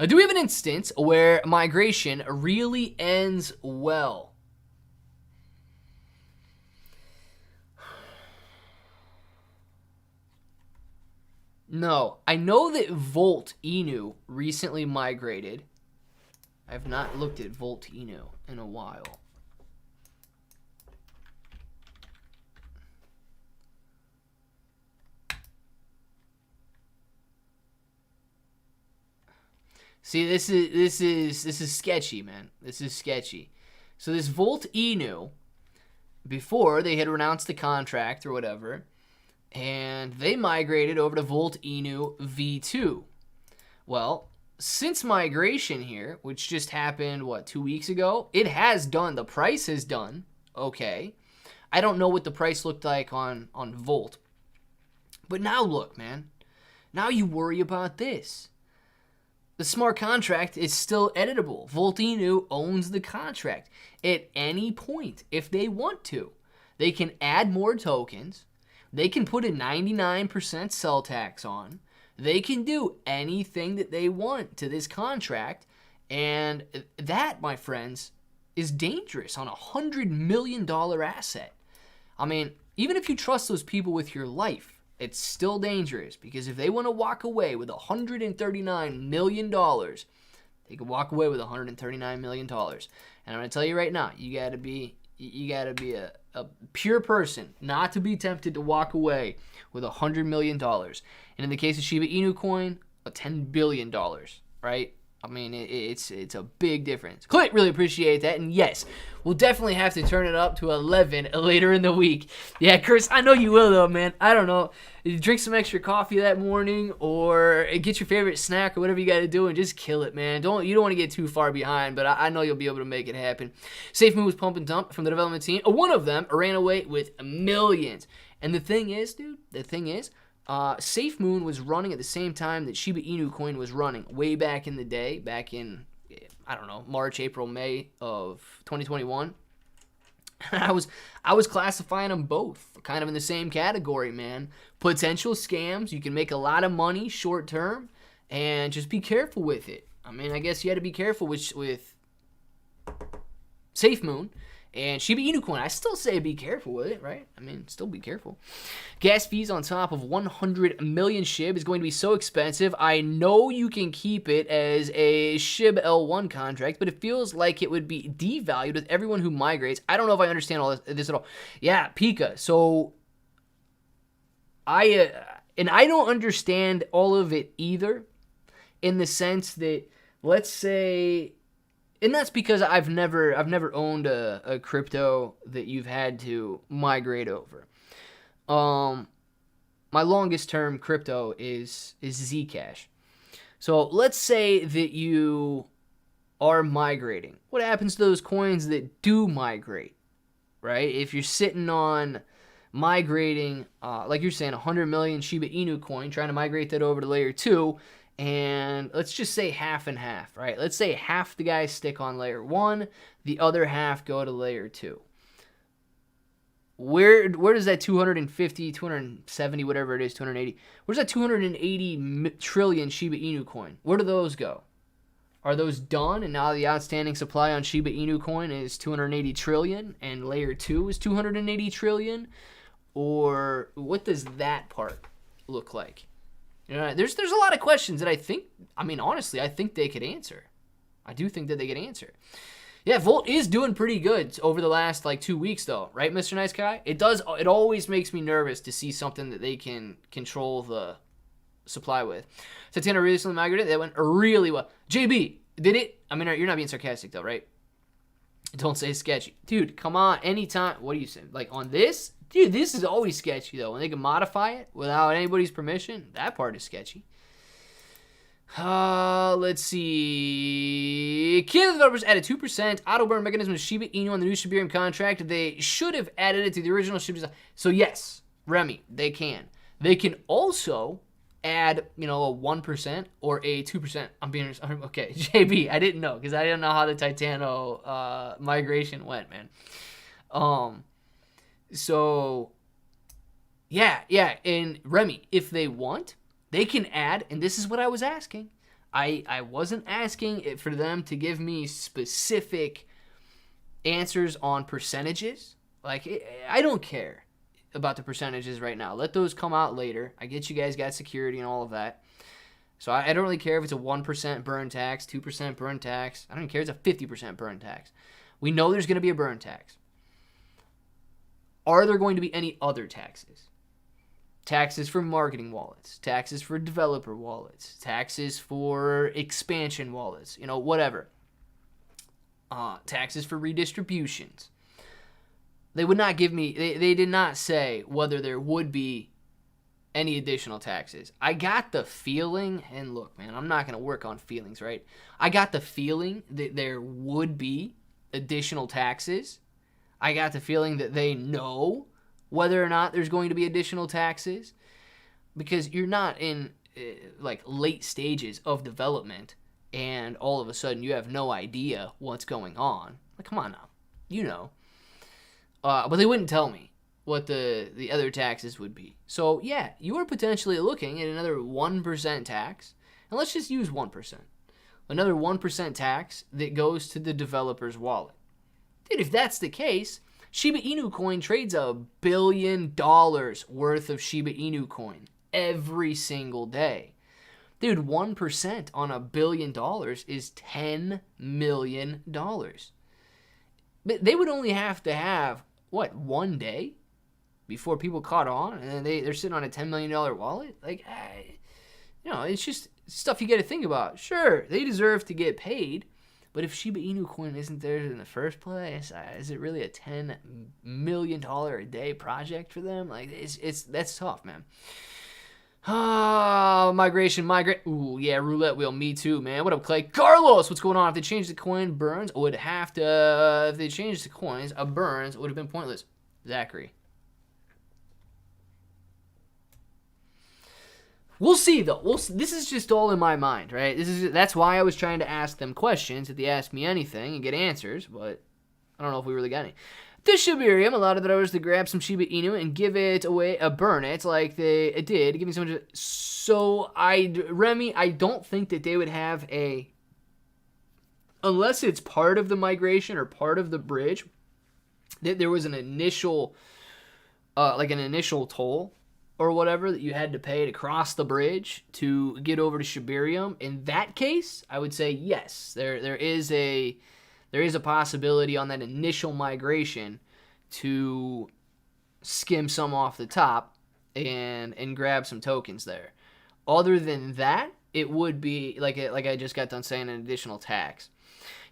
Do we have an instance where migration really ends well? No. I know that Volt Inu recently migrated. I have not looked at Volt Inu in a while. See, this is sketchy, man. This is sketchy. So this Volt Inu, before they had renounced the contract or whatever, and they migrated over to Volt Inu V2. Well, since migration here, which just happened, 2 weeks ago, it has done. The price has done. Okay. I don't know what the price looked like on Volt. But now look, man. Now you worry about this. The smart contract is still editable. Volt Inu owns the contract. At any point, if they want to, they can add more tokens. They can put a 99% sell tax on. They can do anything that they want to this contract. And that, my friends, is dangerous on a $100 million asset. I mean, even if you trust those people with your life, it's still dangerous, because if they want to walk away with $139 million, they could walk away with $139 million. And I'm going to tell you right now, you got to be a pure person not to be tempted to walk away with $100 million. And in the case of Shiba Inu coin, $10 billion, right? I mean, it's a big difference. Clint, really appreciate that. And yes, we'll definitely have to turn it up to 11 later in the week. Yeah, Chris, I know you will, though, man. I don't know. You drink some extra coffee that morning or get your favorite snack or whatever you got to do and just kill it, man. You don't want to get too far behind, but I know you'll be able to make it happen. Safe Moves Pump and Dump from the development team. One of them ran away with millions. And the thing is, dude, Safe Moon was running at the same time that Shiba Inu coin was running way back in the day, back in, I don't know, March, April, May of 2021. I was classifying them both kind of in the same category, man. Potential scams. You can make a lot of money short term, and just be careful with it. I mean, I guess you had to be careful with Safe Moon. And Shiba Inu coin, I still say be careful with it, right? I mean, still be careful. Gas fees on top of 100 million Shib is going to be so expensive. I know you can keep it as a Shib L1 contract, but it feels like it would be devalued with everyone who migrates. I don't know if I understand all this at all. Yeah, Pika. So I don't understand all of it either, in the sense that, let's say. And that's because I've never owned a crypto that you've had to migrate over. My longest term crypto is Zcash. So let's say that you are migrating. What happens to those coins that do migrate, right? If you're sitting on migrating, like you're saying, 100 million Shiba Inu coin, trying to migrate that over to layer 2, and let's just say half and half, right? Let's say half the guys stick on layer 1, the other half go to layer 2. Where does that 250, 270, whatever it is, 280, where's that 280 trillion Shiba Inu coin? Where do those go? Are those done, and now the outstanding supply on Shiba Inu coin is 280 trillion and layer 2 is 280 trillion? Or what does that part look like? You know, there's a lot of questions that honestly, I think they could answer. I do think that they could answer. Yeah, Volt is doing pretty good over the last 2 weeks though, right, Mr. Nice Guy? It always makes me nervous to see something that they can control the supply with. Tatiana recently migrated. That went really well. JB, did it? I mean, you're not being sarcastic though, right? Don't say sketchy. Dude, come on, anytime. What do you say? Like on this? Dude, this is always sketchy, though. When they can modify it without anybody's permission, that part is sketchy. Let's see. Key developers added 2% auto burn mechanism to Shiba Inu on the new Shibarium contract. They should have added it to the original Shib design. So, yes, Remy, they can. They can also add, a 1% or a 2%. I'm being okay. JB, I didn't know because I didn't know how the Titano migration went, man. So, yeah, and Remy, if they want, they can add, and this is what I was asking. I wasn't asking for them to give me specific answers on percentages. I don't care about the percentages right now. Let those come out later. I get you guys got security and all of that. So I don't really care if it's a 1% burn tax, 2% burn tax. I don't even care if it's a 50% burn tax. We know there's going to be a burn tax. Are there going to be any other taxes? Taxes for marketing wallets, taxes for developer wallets, taxes for expansion wallets, whatever. Taxes for redistributions. They would not give me, they did not say whether there would be any additional taxes. I got the feeling, and look, man, I'm not going to work on feelings, right? I got the feeling that there would be additional taxes. I got the feeling that they know whether or not there's going to be additional taxes, because you're not in late stages of development and all of a sudden you have no idea what's going on. Come on now, but they wouldn't tell me what the other taxes would be. So yeah, you are potentially looking at another 1% tax, and let's just use 1%. Another 1% tax that goes to the developer's wallet. Dude, if that's the case, Shiba Inu coin trades $1 billion worth of Shiba Inu coin every single day. Dude, 1% on $1 billion is $10 million. But they would only have to have, one day before people caught on, and then they're sitting on a $10 million wallet? It's stuff you got to think about. Sure, they deserve to get paid, but if Shiba Inu coin isn't there in the first place, is it really a $10 million a day project for them? Like, that's tough, man. Migration, migrate. Ooh, yeah, roulette wheel. Me too, man. What up, Clay? Carlos, what's going on? If they changed the coin, Burns would have to. If they changed the coins, a Burns would have been pointless. Zachary. We'll see, though. This is just all in my mind, right? That's why I was trying to ask them questions if they ask me anything and get answers, but I don't know if we really got any. This Shibarium allowed the others to grab some Shiba Inu and give it away, burn it like they did, giving so much. So Remy, I don't think that they would have unless it's part of the migration or part of the bridge, that there was an initial, like an initial toll or whatever that you had to pay to cross the bridge to get over to Shibarium. In that case, I would say yes, there is a possibility on that initial migration to skim some off the top and grab some tokens there. Other than that, it would be like I just got done saying, an additional tax.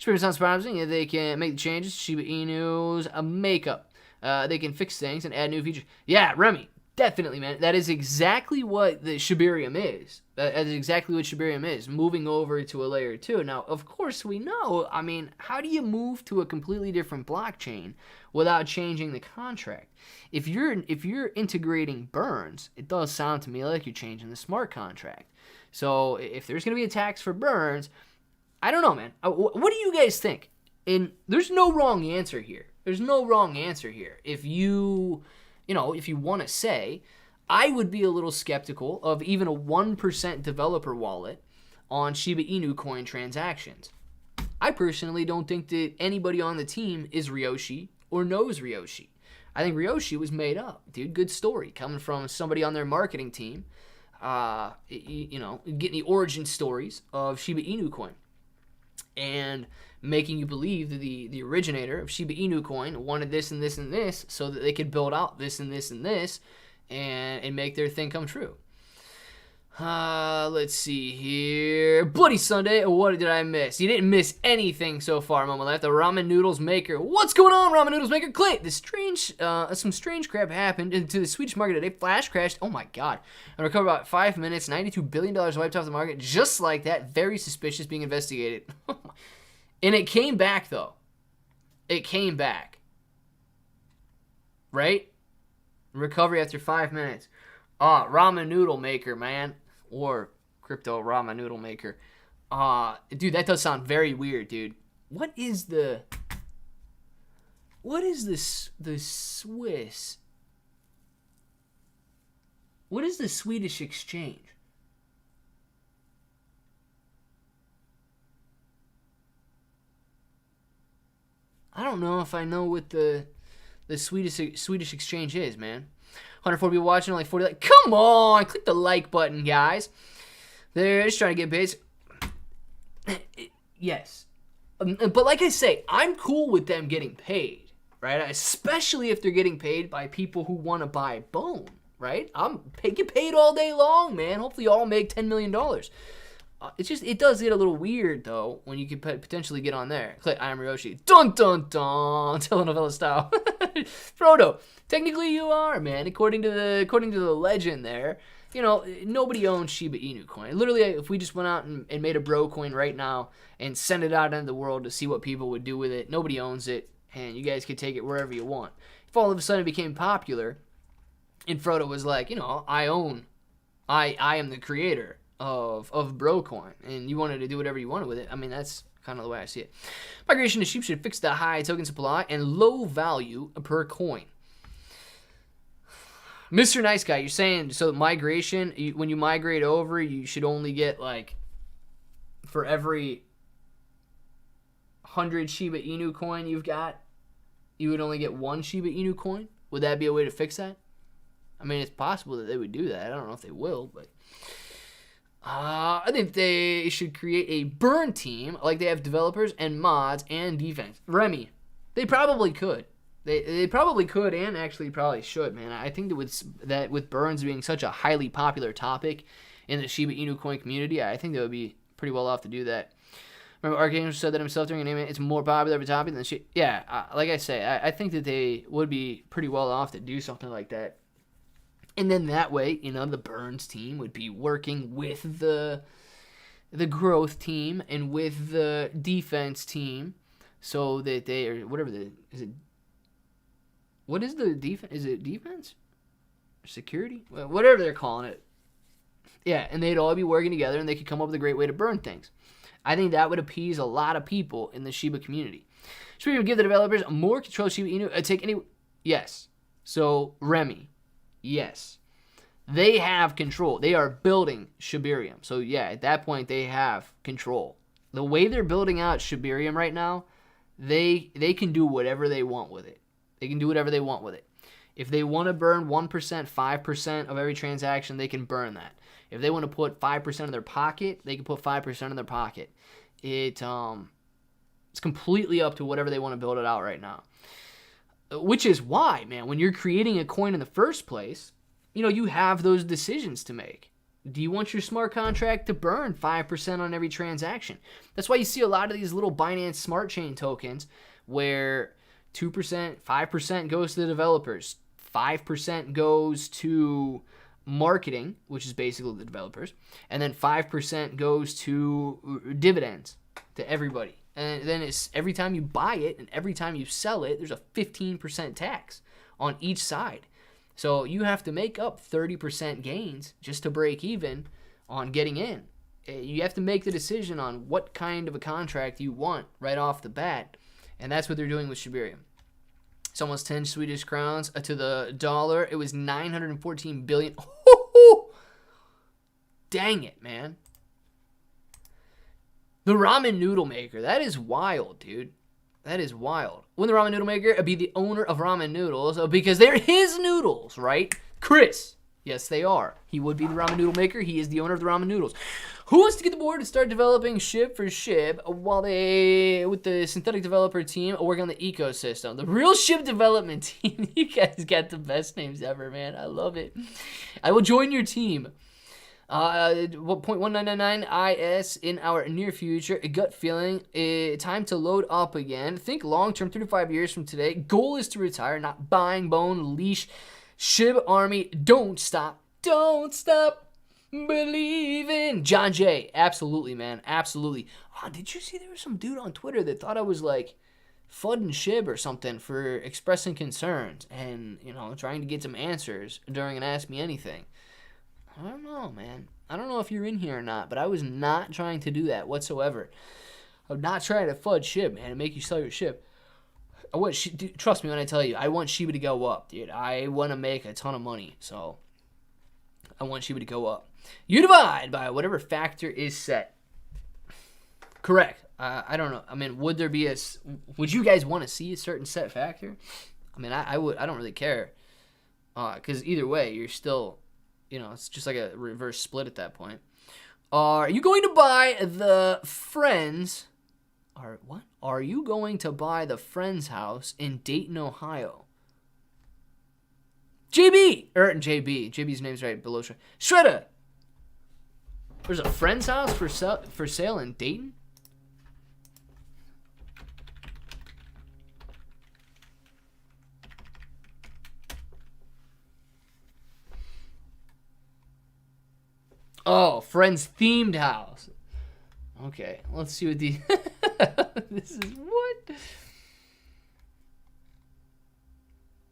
Shibarium sounds promising. If they can make the changes, Shiba Inu's a makeup. They can fix things and add new features. Yeah, Remy. Definitely, man. That is exactly what the Shibarium is. That is exactly what Shibarium is, moving over to a layer 2. Now, of course, we know, I mean, how do you move to a completely different blockchain without changing the contract? If you're integrating burns, it does sound to me like you're changing the smart contract. So if there's going to be a tax for burns, I don't know, man. What do you guys think? And there's no wrong answer here. There's no wrong answer here. If you want to say, I would be a little skeptical of even a 1% developer wallet on Shiba Inu coin transactions. I personally don't think that anybody on the team is Ryoshi or knows Ryoshi. I think Ryoshi was made up, dude. Good story coming from somebody on their marketing team. Getting the origin stories of Shiba Inu coin and making you believe that the originator of Shiba Inu coin wanted this and this and this so that they could build out this and this and this and make their thing come true. Let's see here. Bloody Sunday. What did I miss? You didn't miss anything so far, Mama Left. The Ramen Noodles Maker. What's going on, Ramen Noodles Maker? Clay, some strange crap happened to the Swedish market today. Flash crashed. Oh my God. And recovered about 5 minutes. $92 billion wiped off the market. Just like that. Very suspicious, being investigated. And it came back, though. It came back. Right? Recovery after 5 minutes. Ramen Noodle Maker, man. Or Crypto Ramen Noodle Maker. Dude, that does sound very weird, dude. What is the Swiss? What is the Swedish exchange? I don't know if I know what the Swedish exchange is, man. 104 people watching, only 40 like. Come on, click the like button, guys. They're just trying to get paid. Yes, but like I say, I'm cool with them getting paid, right? Especially if they're getting paid by people who want to buy Bone, right? Get paid all day long, man. Hopefully, you all make $10 million. It does get a little weird though when you could potentially get on there. Click I am Ryoshi. Dun dun dun. Telenovela style. Frodo. Technically you are, man. According to the legend there, nobody owns Shiba Inu coin. Literally, if we just went out and made a bro coin right now and sent it out into the world to see what people would do with it, nobody owns it, and you guys could take it wherever you want. If all of a sudden it became popular, and Frodo was like, I am the creator of Brocoin, and you wanted to do whatever you wanted with it. I mean, that's kind of the way I see it. Migration to Shib should fix the high token supply and low value per coin. Mr. Nice Guy, you're saying, so migration, when you migrate over, you should only get, like, for every 100 Shiba Inu coin you've got, you would only get 1 Shiba Inu coin? Would that be a way to fix that? I mean, it's possible that they would do that. I don't know if they will, but I think they should create a burn team like they have developers and mods and defense. Remy, they probably could. They probably could and actually probably should, man. I think that with burns being such a highly popular topic in the Shiba Inu coin community, I think they would be pretty well off to do that. Remember, Archangel said that himself during an name. It's more popular of a topic than shit. Yeah, like I say, I think that they would be pretty well off to do something like that. And then that way, the Burns team would be working with the growth team and with the defense team, so that they, or whatever what is the defense? Is it defense? Security? Whatever they're calling it. Yeah, and they'd all be working together, and they could come up with a great way to burn things. I think that would appease a lot of people in the Shiba community. Should we give the developers more control of Shiba Inu? Take any? Yes. So Remy, yes, they have control. They are building Shibarium. So yeah, at that point they have control. The way they're building out Shibarium right now, they can do whatever they want with it. They can do whatever they want with it. If they want to burn 1%, 5% of every transaction, they can burn that. If they want to put 5% in their pocket, they can put 5% in their pocket. It's completely up to whatever they want to build it out right now. Which is why, man, when you're creating a coin in the first place, you have those decisions to make. Do you want your smart contract to burn 5% on every transaction? That's why you see a lot of these little Binance Smart Chain tokens where 2%, 5% goes to the developers, 5% goes to marketing, which is basically the developers, and then 5% goes to dividends to everybody. And then it's every time you buy it and every time you sell it, there's a 15% tax on each side. So you have to make up 30% gains just to break even on getting in. You have to make the decision on what kind of a contract you want right off the bat, and that's what they're doing with Shibarium. It's almost 10 Swedish crowns to the dollar. It was 914 billion. Dang it, man. The ramen noodle maker. That is wild, dude. That is wild. Wouldn't the ramen noodle maker be the owner of ramen noodles? Because they're his noodles, right? Chris. Yes, they are. He would be the ramen noodle maker. He is the owner of the ramen noodles. Who wants to get the board to start developing Shib for Shib while they, with the synthetic developer team, work on the ecosystem? The real Shib development team. You guys got the best names ever, man. I love it. I will join your team. 0.1999 IS in our near future. A gut feeling. Time to load up again. Think long term, 3 to 5 years from today. Goal is to retire, not buying bone leash. Shib Army, don't stop. Don't stop believing. John Jay, absolutely, man. Absolutely. Oh, did you see there was some dude on Twitter that thought I was like fudding Shib or something for expressing concerns and, trying to get some answers during an Ask Me Anything? I don't know, man. I don't know if you're in here or not, but I was not trying to do that whatsoever. I'm not trying to fudge Shib, man, and make you sell your Shib. Dude, trust me when I tell you, I want Shiba to go up, dude. I want to make a ton of money, so I want Shiba to go up. You divide by whatever factor is set. Correct. I don't know. I mean, would you guys want to see a certain set factor? I mean, I would. I don't really care. Because either way, you're still, it's just like a reverse split at that point. Are you going to buy the Friends? What? Are you going to buy the Friends house in Dayton, Ohio? JB's name's right below. Shredder. There's a Friends house for sale in Dayton? Oh, Friends themed house. Okay, let's see what the this is what?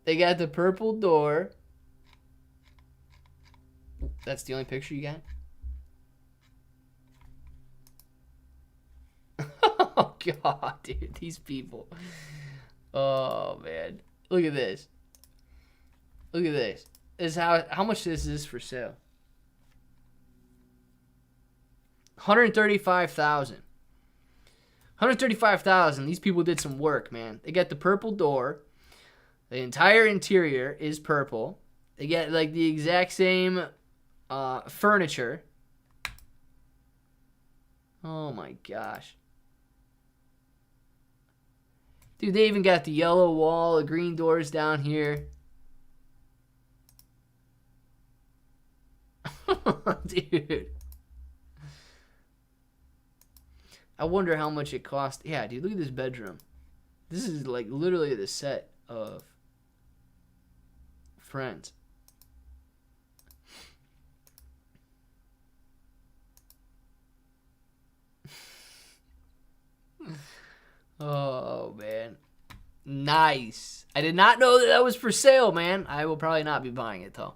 They got the purple door. That's the only picture you got? Oh god, dude, these people. Oh man. Look at this. Look at this. This is how much this is for sale. 135,000. 135,000. These people did some work, man. They got the purple door. The entire interior is purple. They get like the exact same furniture. Oh my gosh. Dude, they even got the yellow wall, the green doors down here. dude. I wonder how much it cost. Yeah, dude, look at this bedroom. This is like literally the set of Friends. Oh, man. Nice. I did not know that was for sale, man. I will probably not be buying it, though.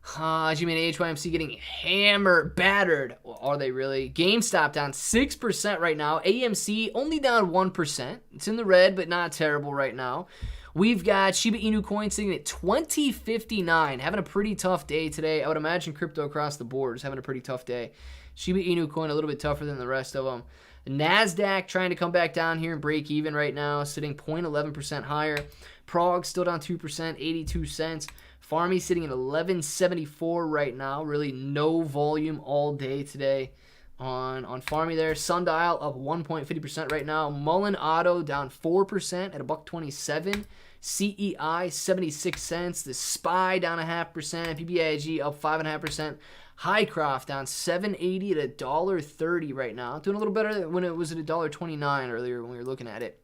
HYMC getting hammered, battered. Well, are they really? GameStop down 6% right now. AMC only down 1%. It's in the red, but not terrible right now. We've got Shiba Inu coin sitting at 20.59, having a pretty tough day today. I would imagine crypto across the board is having a pretty tough day. Shiba Inu coin a little bit tougher than the rest of them. NASDAQ trying to come back down here and break even right now, sitting 0.11% higher. Prague still down 2%, 82 cents. Farmy sitting at 11.74 right now. Really no volume all day today on Farmy there. Sundial up 1.50% right now. Mullen Auto down 4% at $1.27. CEI 76 cents. The SPY down 0.5%. PBIG up 5.5%. Highcroft down 7.80 at $1.30 right now. Doing a little better than when it was at $1.29 earlier when we were looking at it.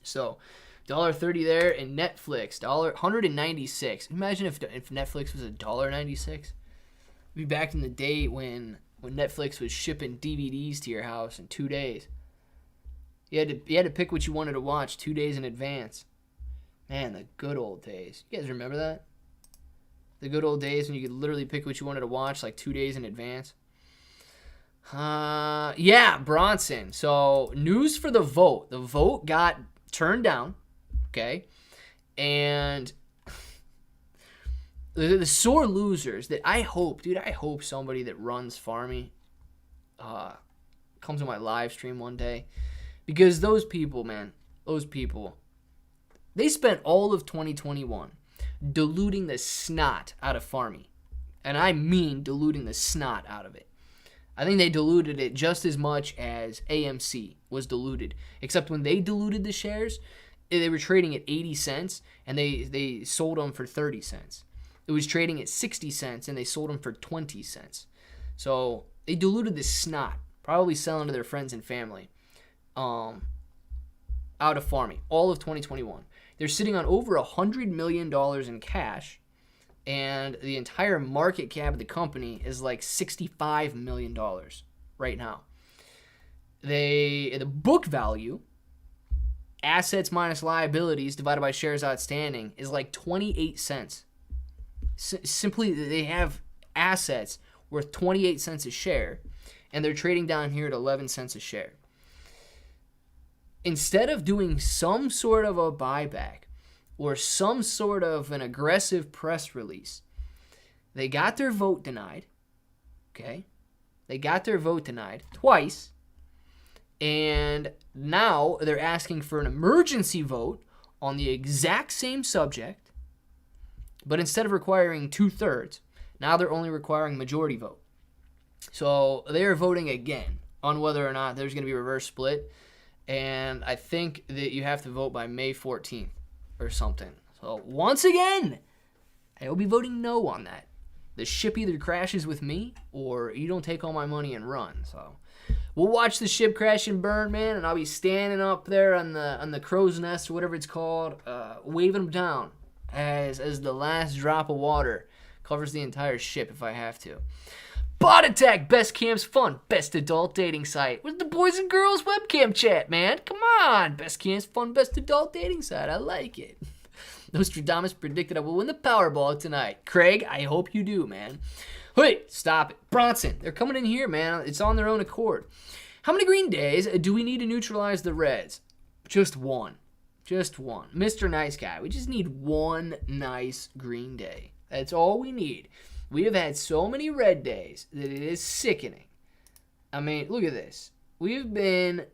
So $1.30 there, and Netflix $196. Imagine if Netflix was $1.96. Be back in the day when Netflix was shipping DVDs to your house in 2 days. You had to pick what you wanted to watch 2 days in advance. Man, the good old days. You guys remember that? The good old days when you could literally pick what you wanted to watch like 2 days in advance. Yeah, Bronson. So news for the vote. The vote got turned down. Okay, and the sore losers that I hope somebody that runs Farmy comes on my live stream one day, because those people, man, they spent all of 2021 diluting the snot out of Farmy, and I mean diluting the snot out of it. I think they diluted it just as much as AMC was diluted, except when they diluted the shares, they were trading at 80 cents, and they sold them for 30 cents. It was trading at 60 cents, and they sold them for 20 cents. So they diluted the snot, probably selling to their friends and family, out of Farmy, all of 2021. They're sitting on over $100 million in cash, and the entire market cap of the company is like $65 million right now. The book value, assets minus liabilities divided by shares outstanding, is like 28 cents. Simply, they have assets worth 28 cents a share, and they're trading down here at 11 cents a share. Instead of doing some sort of a buyback or some sort of an aggressive press release, they got their vote denied. Okay? They got their vote denied twice. And now they're asking for an emergency vote on the exact same subject, but instead of requiring 2/3, now they're only requiring majority vote. So they're voting again on whether or not there's going to be a reverse split, and I think that you have to vote by May 14th or something. So once again, I will be voting no on that. The ship either crashes with me or you don't take all my money and run. So we'll watch the ship crash and burn, man, and I'll be standing up there on the crow's nest or whatever it's called, waving them down as the last drop of water covers the entire ship if I have to. Bot Attack, best cams fun, best adult dating site. Where's the boys and girls webcam chat, man? Come on, best cams fun, best adult dating site. I like it. Nostradamus predicted I will win the Powerball tonight. Craig, I hope you do, man. Wait, stop it. Bronson, they're coming in here, man. It's on their own accord. How many green days do we need to neutralize the Reds? Just one. Just one. Mr. Nice Guy, we just need one nice green day. That's all we need. We have had so many red days that it is sickening. I mean, look at this. We've been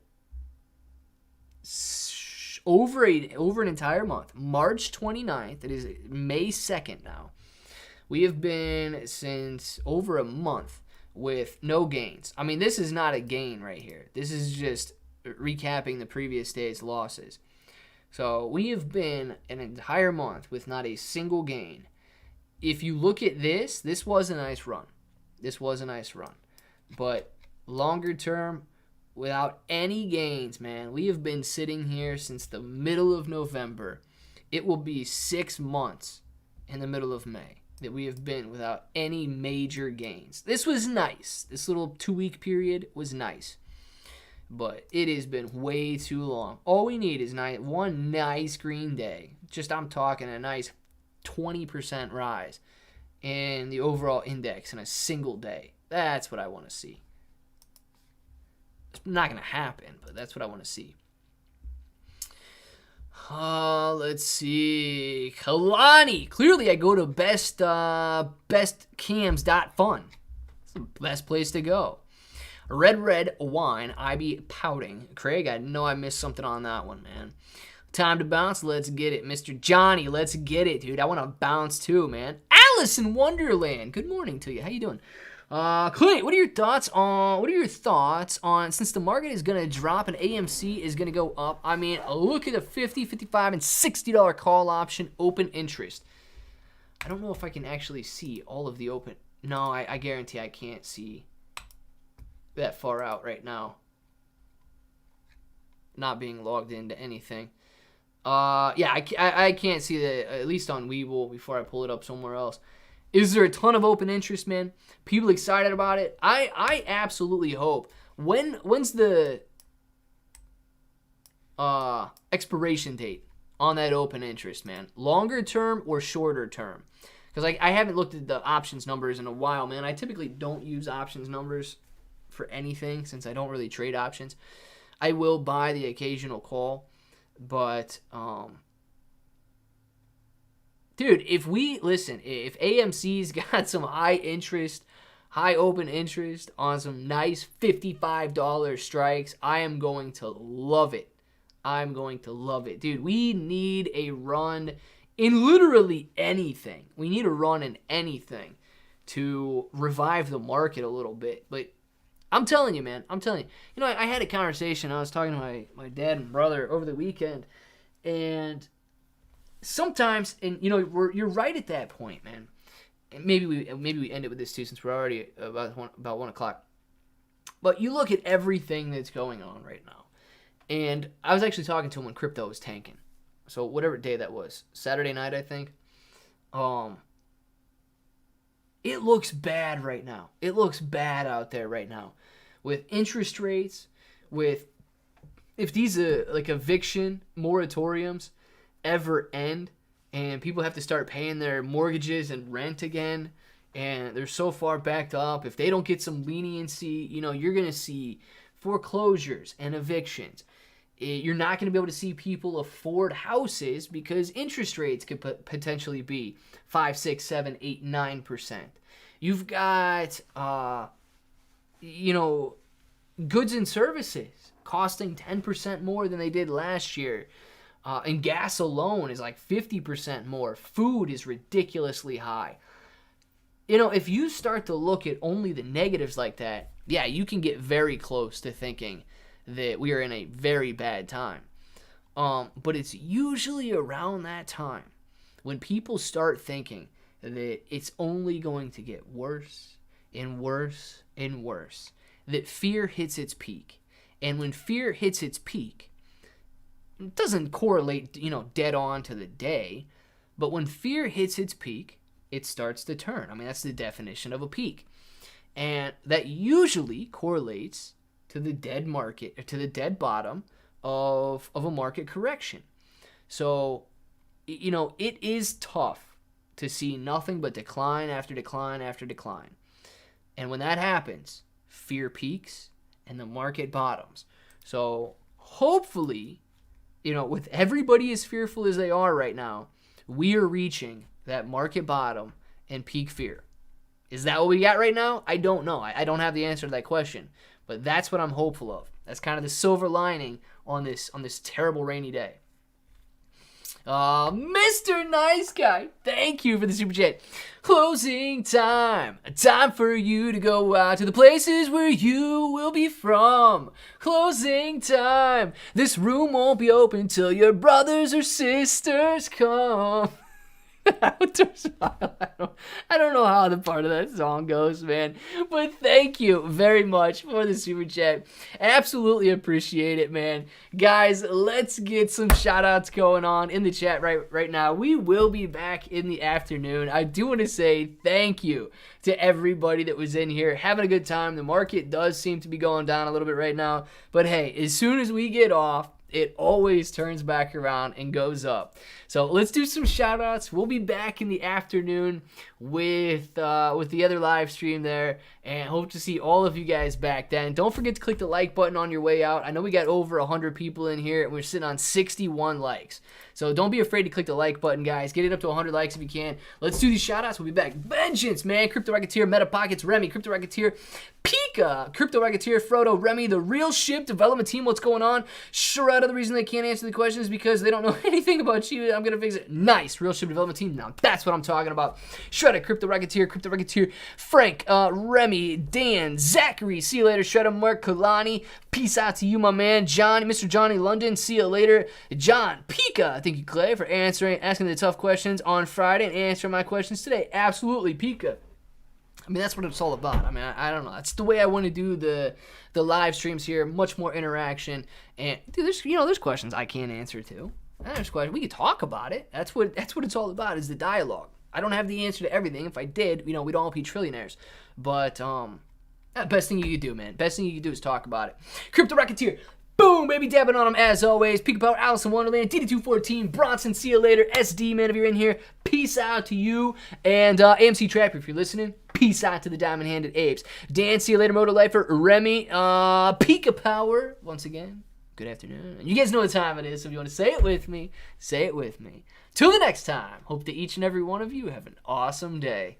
over an entire month. March 29th, it is May 2nd now. We have been since over a month with no gains. I mean, this is not a gain right here. This is just recapping the previous day's losses. So we have been an entire month with not a single gain. If you look at this was a nice run. This was a nice run. But longer term, without any gains, man, we have been sitting here since the middle of November. It will be 6 months in the middle of May that we have been without any major gains. This was nice. This little 2-week period was nice. But it has been way too long. All we need is one nice green day. I'm talking a nice 20% rise in the overall index in a single day. That's what I want to see. It's not going to happen, but that's what I want to see. Let's see. Kalani. Clearly, I go to bestcams.fun. It's the best place to go. Red wine. I be pouting. Craig, I know I missed something on that one, man. Time to bounce. Let's get it. Mr. Johnny, let's get it, dude. I want to bounce too, man. Alice in Wonderland. Good morning to you. How you doing? Clint, what are your thoughts on since the market is going to drop and AMC is going to go up? I mean, look at the $50, $55, and $60 call option open interest. I don't know if I can actually see all of the open. No, I guarantee I can't see that far out right now. Not being logged into anything. Yeah, I can't see that, at least on Webull, before I pull it up somewhere else. Is there a ton of open interest, man? People excited about it? I absolutely hope. When's the expiration date on that open interest, man? Longer term or shorter term? Because I haven't looked at the options numbers in a while, man. I typically don't use options numbers for anything since I don't really trade options. I will buy the occasional call, but dude, if AMC's got some high open interest on some nice $55 strikes, I am going to love it. Dude, we need a run in literally anything. We need a run in anything to revive the market a little bit. But I'm telling you, man. You know, I had a conversation. I was talking to my dad and brother over the weekend, and sometimes, and you know, you're right at that point, man. And maybe we end it with this too, since we're already about 1 o'clock. But you look at everything that's going on right now, and I was actually talking to him when crypto was tanking. So whatever day that was, Saturday night, I think. It looks bad right now. It looks bad out there right now, with interest rates, with if these like eviction moratoriums ever end and people have to start paying their mortgages and rent again, and they're so far backed up, if they don't get some leniency, you know, you're going to see foreclosures and evictions. You're not going to be able to see people afford houses because interest rates could potentially be 5, 6, 7, 8, 9%. You've got, you know, goods and services costing 10% more than they did last year. And gas alone is like 50% more. Food is ridiculously high. You know, if you start to look at only the negatives like that, yeah, you can get very close to thinking that we are in a very bad time. But it's usually around that time when people start thinking that it's only going to get worse and worse and worse, that fear hits its peak. And when fear hits its peak, it doesn't correlate, you know, dead on to the day, but when fear hits its peak, it starts to turn. I mean, that's the definition of a peak. And that usually correlates to the dead market, to the dead bottom of a market correction. So, you know, it is tough to see nothing but decline after decline after decline. And when that happens, fear peaks and the market bottoms. So hopefully, you know, with everybody as fearful as they are right now, we are reaching that market bottom and peak fear. Is that what we got right now? I don't know. I don't have the answer to that question. But that's what I'm hopeful of. That's kind of the silver lining on this terrible rainy day. Mr. Nice Guy, thank you for the super chat. Closing time. Time for you to go out to the places where you will be from. Closing time. This room won't be open till your brothers or sisters come. Outdoor smile. I don't know how the part of that song goes, man. But thank you very much for the super chat. Absolutely appreciate it, man. Guys, let's get some shout outs going on in the chat right now. We will be back in the afternoon. I do want to say thank you to everybody that was in here having a good time. The market does seem to be going down a little bit right now. But hey, as soon as we get off, it always turns back around and goes up. So let's do some shout outs. We'll be back in the afternoon with the other live stream there, and hope to see all of you guys back then. Don't forget to click the like button on your way out. I know we got over 100 people in here, and we're sitting on 61 likes. So don't be afraid to click the like button, guys. Get it up to 100 likes if you can. Let's do these shout outs. We'll be back. Vengeance, man. Crypto Racketeer, Meta Pockets, Remy, Crypto Racketeer, Pika, Crypto Racketeer, Frodo, Remy, the Real Shib development team. What's going on? Shredder, the reason they can't answer the question is because they don't know anything about Shiba. I'm going to fix it. Nice. Real Shib development team. Now that's what I'm talking about. Shredder, Crypto Racketeer, Frank, Remy, Dan, Zachary. See you later. Shredder, Mark, Kalani. Peace out to you, my man. John, Mr. Johnny London. See you later. John, Pika. Thank you, Clay, for asking the tough questions on Friday and answering my questions today. Absolutely, Pika. I mean, that's what it's all about. I mean, I don't know. That's the way I want to do the live streams here. Much more interaction. And dude, there's questions I can't answer too. There's questions we can talk about it. That's what it's all about, is the dialogue. I don't have the answer to everything. If I did, we'd all be trillionaires. But best thing you could do, man. Best thing you could do is talk about it. Crypto Racketeer. Boom, baby, dabbing on them as always. Pika Power, Alice in Wonderland, DD214, Bronson, see you later. SD, man, if you're in here, peace out to you. And AMC Trapper, if you're listening, peace out to the diamond-handed apes. Dan, see you later, Motor Lifer, Remy, Pika Power, once again, good afternoon. You guys know what time it is, so if you want to say it with me, say it with me. Till the next time, hope that each and every one of you have an awesome day.